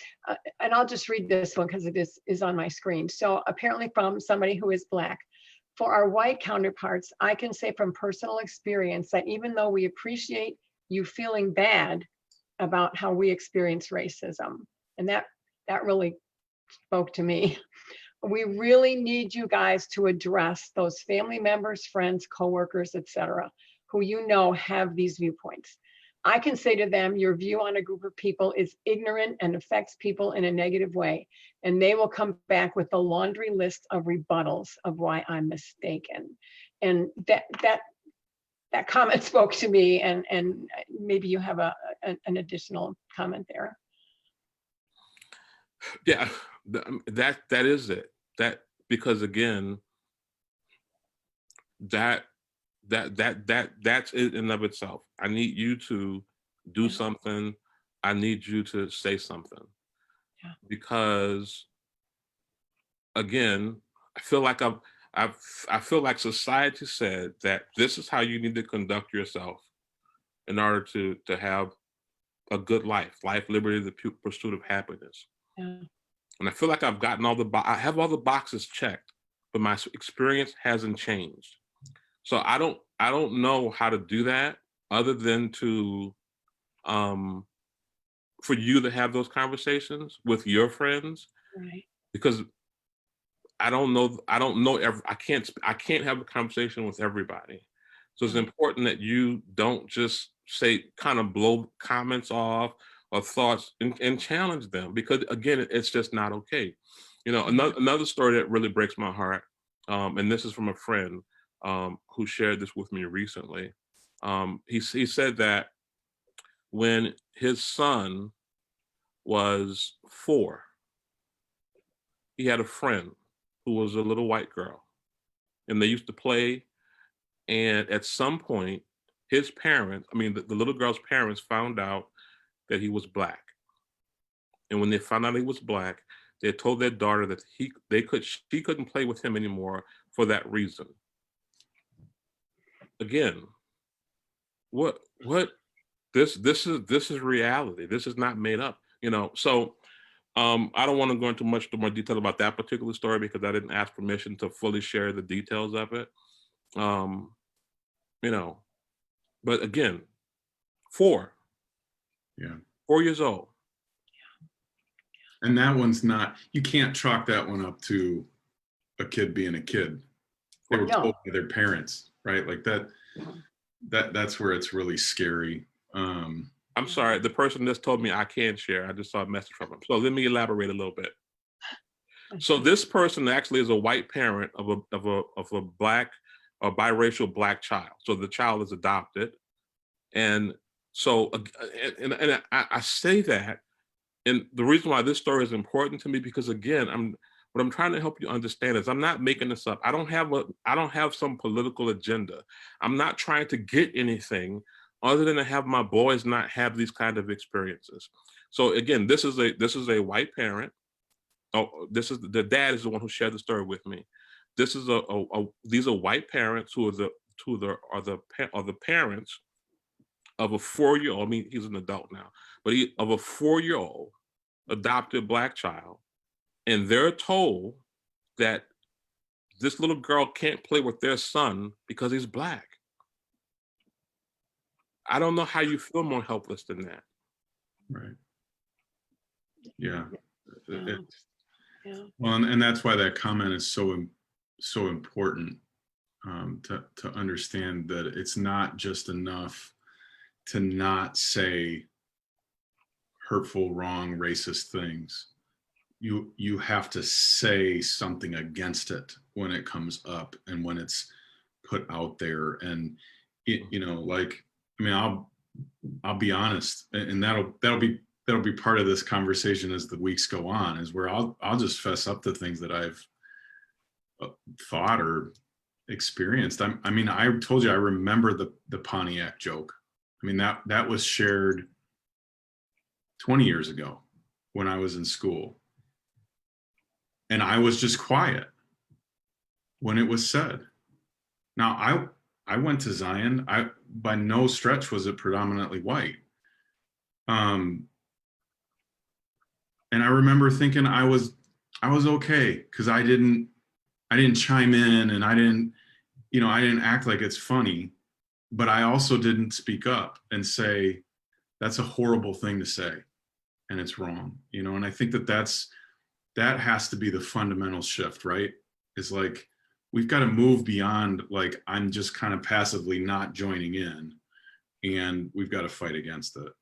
I'll just read this one because it is on my screen. So apparently from somebody who is Black. For our white counterparts, I can say from personal experience that even though we appreciate you feeling bad about how we experience racism, and that really spoke to me. We really need you guys to address those family members, friends, coworkers, etc., who you know have these viewpoints. I can say to them, your view on a group of people is ignorant and affects people in a negative way. And they will come back with a laundry list of rebuttals of why I'm mistaken. And that comment spoke to me, and maybe you have an additional comment there. Yeah, that is it. That, because again, that's it in and of itself. I need you to do something. I need you to say something. Yeah. Because again, I feel like I feel like society said that this is how you need to conduct yourself in order to have a good life, liberty, the pursuit of happiness. Yeah. And I feel like I've gotten I have all the boxes checked, but my experience hasn't changed. So I don't know how to do that other than to, for you to have those conversations with your friends, Right. because I don't know I can't have a conversation with everybody. So it's Right. important that you don't just say, kind of blow comments off or thoughts and challenge them, because again, it's just not okay. You know, another story that really breaks my heart, and this is from a friend who shared this with me recently. He said that when his son was 4, he had a friend who was a little white girl, and they used to play. And at some point, his parents, I mean, the little girl's parents, found out that he was Black. And when they found out he was Black, they told their daughter that she couldn't play with him anymore for that reason. Again, what this is reality. This is not made up, you know. So I don't want to go into much more detail about that particular story because I didn't ask permission to fully share the details of it. You know, but again, 4 years old. And that one's not, you can't chalk that one up to a kid being a kid. They were told by their parents, right? Like that's where it's really scary. I'm sorry, the person just told me I can't share. I just saw a message from him. So let me elaborate a little bit. So this person actually is a white parent of a Black or biracial Black child. So the child is adopted. And so, and I say that, and the reason why this story is important to me, because again, what I'm trying to help you understand is I'm not making this up. I don't have some political agenda. I'm not trying to get anything other than to have my boys not have these kind of experiences. So again, this is a white parent. Oh, this is the dad is the one who shared the story with me. This is these are white parents who are the parents of a 4-year-old. I mean, he's an adult now, but of a 4-year-old adopted Black child, and they're told that this little girl can't play with their son because he's Black. I don't know how you feel more helpless than that. Right. Yeah. Yeah. Well, and that's why that comment is so important, to understand that it's not just enough to not say hurtful, wrong, racist things. You have to say something against it when it comes up and when it's put out there. And it, you know, like, I mean, I'll be honest, and that'll be part of this conversation as the weeks go on, is where I'll just fess up to things that I've thought or experienced. I mean, I told you I remember the Pontiac joke. I mean, that was shared 20 years ago when I was in school, and I was just quiet when it was said. Now I went to Zion. By no stretch was it predominantly white, And I remember thinking I was okay because I didn't chime in, and I didn't act like it's funny, but I also didn't speak up and say, that's a horrible thing to say and it's wrong, and I think that has to be the fundamental shift, right? It's like, we've got to move beyond, like, I'm just kind of passively not joining in, and we've got to fight against it.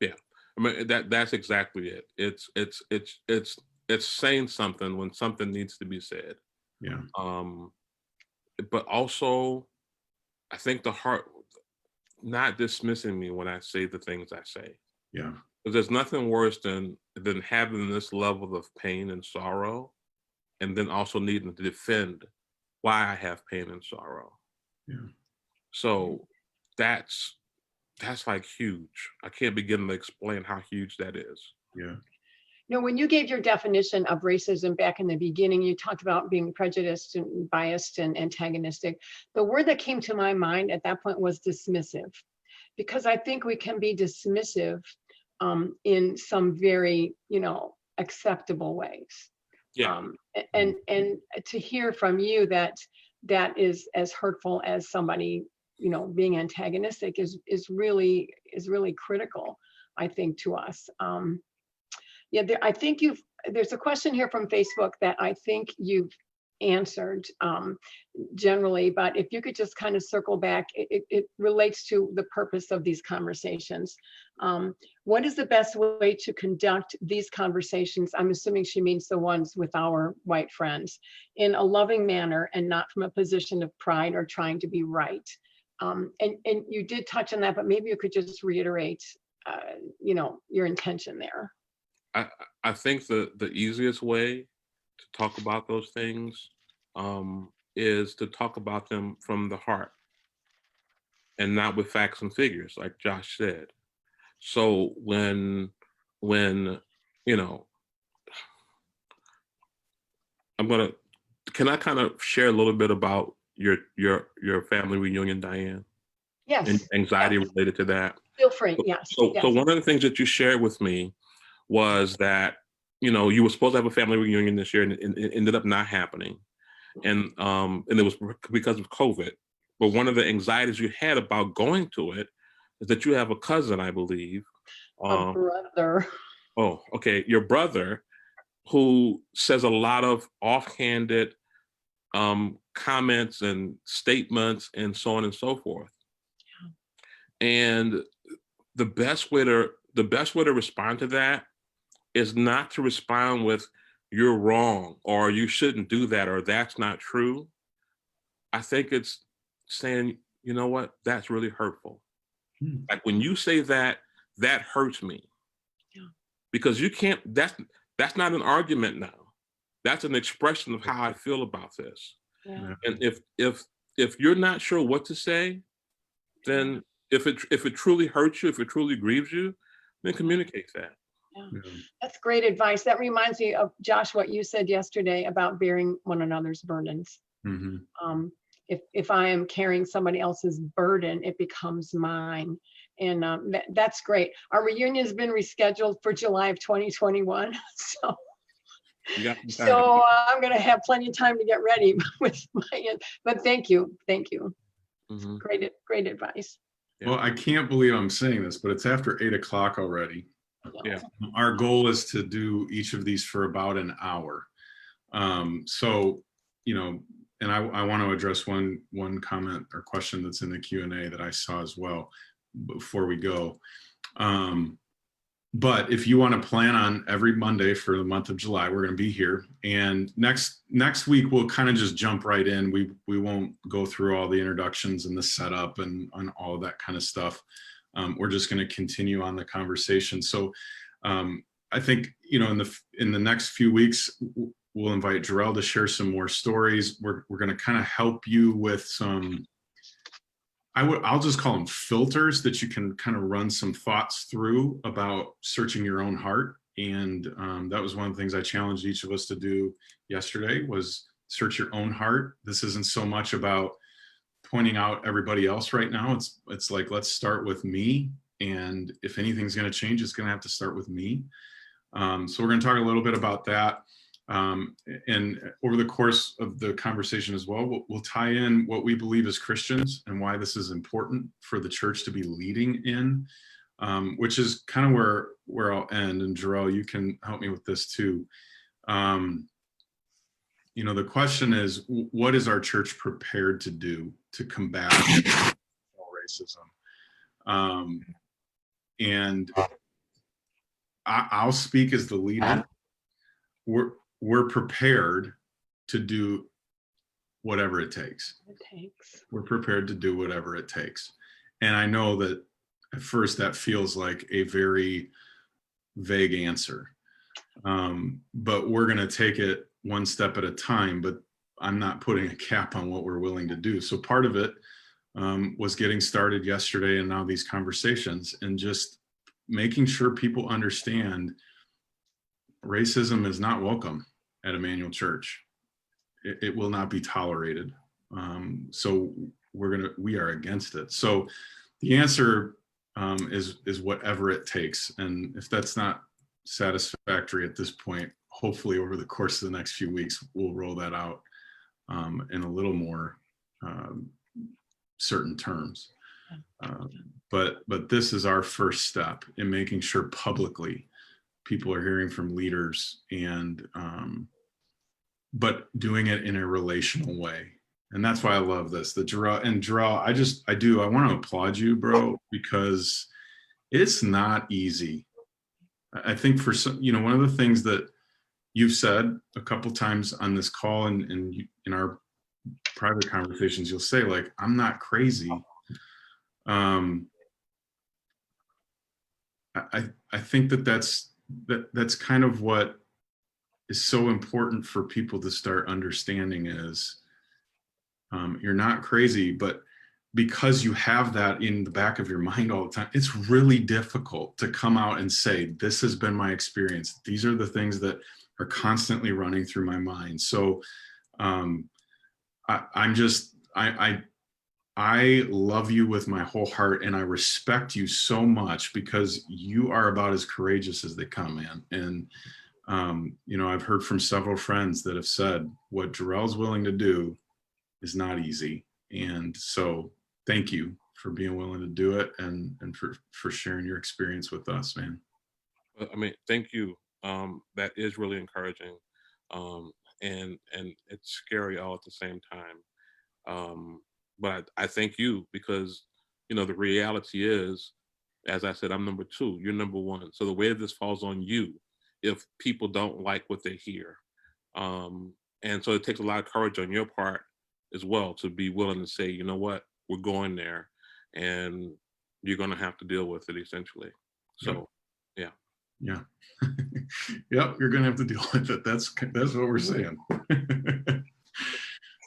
Yeah, I mean that's exactly it. It's saying something when something needs to be said. Yeah. But also, I think the heart not dismissing me when I say the things I say. Yeah. Because there's nothing worse than having this level of pain and sorrow, and then also needing to defend why I have pain and sorrow. Yeah. So that's like huge. I can't begin to explain how huge that is. Yeah. No, when you gave your definition of racism back in the beginning, you talked about being prejudiced and biased and antagonistic. The word that came to my mind at that point was dismissive, because I think we can be dismissive in some very, acceptable ways. Yeah. And to hear from you that is as hurtful as somebody, being antagonistic is really critical, I think, to us. Yeah, I think there's a question here from Facebook that I think you've answered generally, but if you could just kind of circle back, it relates to the purpose of these conversations. What is the best way to conduct these conversations? I'm assuming she means the ones with our white friends, in a loving manner and not from a position of pride or trying to be right. And you did touch on that, but maybe you could just reiterate, your intention there. I think the easiest way to talk about those things is to talk about them from the heart and not with facts and figures, like Josh said. So when can I kind of share a little bit about your family reunion, Diane? Yes. And anxiety yes. related to that? Feel free, yes. So yes. one of the things that you shared with me was that, you were supposed to have a family reunion this year, and it ended up not happening. And it was because of COVID. But one of the anxieties you had about going to it is that you have a cousin, I believe. A brother. Oh, okay. Your brother, who says a lot of offhanded comments and statements and so on and so forth. Yeah. And the best way to respond to that is not to respond with, you're wrong, or you shouldn't do that, or that's not true. I think it's saying, you know what, that's really hurtful. Like when you say that hurts me. Yeah. Because you can't, that's not an argument now. That's an expression of how I feel about this. Yeah. And if you're not sure what to say, then if it truly hurts you, if it truly grieves you, then communicate that. Yeah. That's great advice. That reminds me of, Josh, what you said yesterday about bearing one another's burdens. Mm-hmm. If I am carrying somebody else's burden, it becomes mine. And that's great. Our reunion has been rescheduled for July of 2021. So I'm going to have plenty of time to get ready with but thank you. Mm-hmm. Great advice. Well, I can't believe I'm saying this, but it's after 8 o'clock already. Yeah. Our goal is to do each of these for about an hour. So, and I want to address one comment or question that's in the Q&A that I saw as well before we go. But if you want to plan on every Monday for the month of July, we're going to be here. And next week, we'll kind of just jump right in. We won't go through all the introductions and the setup and on all of that kind of stuff. We're just going to continue on the conversation. So I think, in the next few weeks, we'll invite Jarrell to share some more stories. We're going to kind of help you with some, I'll just call them filters that you can kind of run some thoughts through about searching your own heart. And that was one of the things I challenged each of us to do yesterday, was search your own heart. This isn't so much about pointing out everybody else right now. It's like, let's start with me. And if anything's going to change, it's going to have to start with me. So we're going to talk a little bit about that. And over the course of the conversation as well, we'll tie in what we believe as Christians and why this is important for the church to be leading in, which is kind of where I'll end. And Jarrell, you can help me with this too. You know, the question is, what is our church prepared to do to combat racism? And I'll speak as the leader. We're prepared to do whatever it takes. We're prepared to do whatever it takes. And I know that at first that feels like a very vague answer. But we're going to take it one step at a time, but I'm not putting a cap on what we're willing to do. So part of it was getting started yesterday, and now these conversations, and just making sure people understand racism is not welcome at Emmanuel Church. It will not be tolerated. So we are against it. So the answer is whatever it takes. And if that's not satisfactory at this point, hopefully over the course of the next few weeks, we'll roll that out in a little more certain terms. But this is our first step in making sure publicly people are hearing from leaders, and but doing it in a relational way. And that's why I love this. Jarrell, I want to applaud you, bro, because it's not easy. I think for some, you know, one of the things that you've said a couple times on this call and in our private conversations, you'll say, like, I'm not crazy. I think that's kind of what is so important for people to start understanding is you're not crazy, but because you have that in the back of your mind all the time, it's really difficult to come out and say, this has been my experience. These are the things that are constantly running through my mind. So I love you with my whole heart, and I respect you so much because you are about as courageous as they come, man. And you know, I've heard from several friends that have said what Jarrell's willing to do is not easy. And so thank you for being willing to do it and for sharing your experience with us, man. I mean, thank you. That is really encouraging. And it's scary all at the same time. But I thank you because, you know, the reality is, as I said, I'm number 2, you're number 1. So the way this falls on you, if people don't like what they hear. And so it takes a lot of courage on your part as well to be willing to say, you know what, we're going there and you're going to have to deal with it essentially. So, yeah. Yeah. Yep. You're going to have to deal with it. That's what we're saying.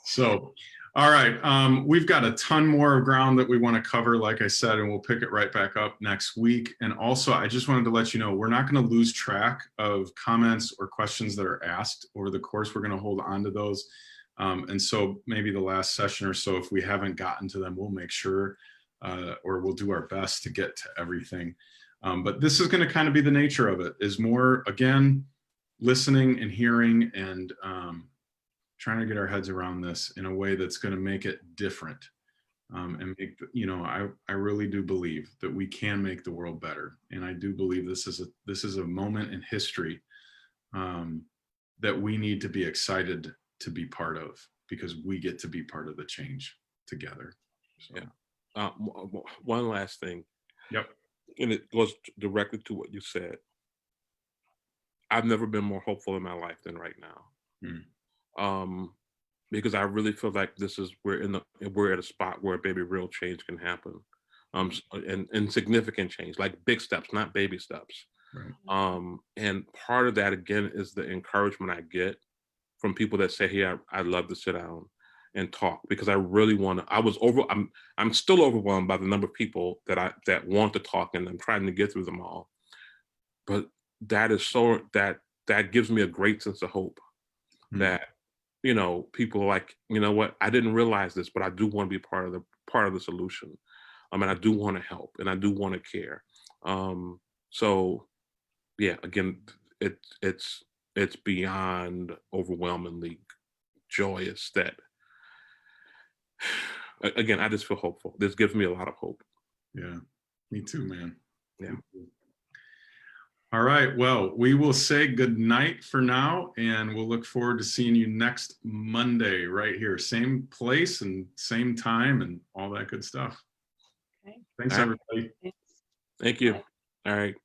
So, all right. We've got a ton more ground that we want to cover, like I said, and we'll pick it right back up next week. And also, I just wanted to let you know, we're not going to lose track of comments or questions that are asked over the course. We're going to hold on to those. And so maybe the last session or so, if we haven't gotten to them, we'll make sure, or we'll do our best to get to everything. But this is going to kind of be the nature of it, is more, again, listening and hearing and trying to get our heads around this in a way that's going to make it different. And make, you know, I really do believe that we can make the world better. And I do believe this is a moment in history that we need to be excited to be part of, because we get to be part of the change together. So. Yeah. One last thing. Yep. And it goes directly to what you said. I've never been more hopeful in my life than right now. Because I really feel like we're at a spot where maybe real change can happen. And significant change, like big steps, not baby steps. Right. And part of that, again, is the encouragement I get from people that say, hey, I'd love to sit down and talk, because I really want to. I'm still overwhelmed by the number of people that want to talk, and I'm trying to get through them all. But that gives me a great sense of hope that you know, people are like, you know what, I didn't realize this, but I do want to be part of the solution. And I do want to help, and I do want to care. So yeah, again, it's beyond overwhelmingly joyous that again, I just feel hopeful. This gives me a lot of hope. Yeah, me too, man. Yeah. Me too. All right. Well, we will say good night for now, and we'll look forward to seeing you next Monday right here. Same place and same time and all that good stuff. Okay. Thanks, All right. everybody. Thanks. Thank you. Bye. All right.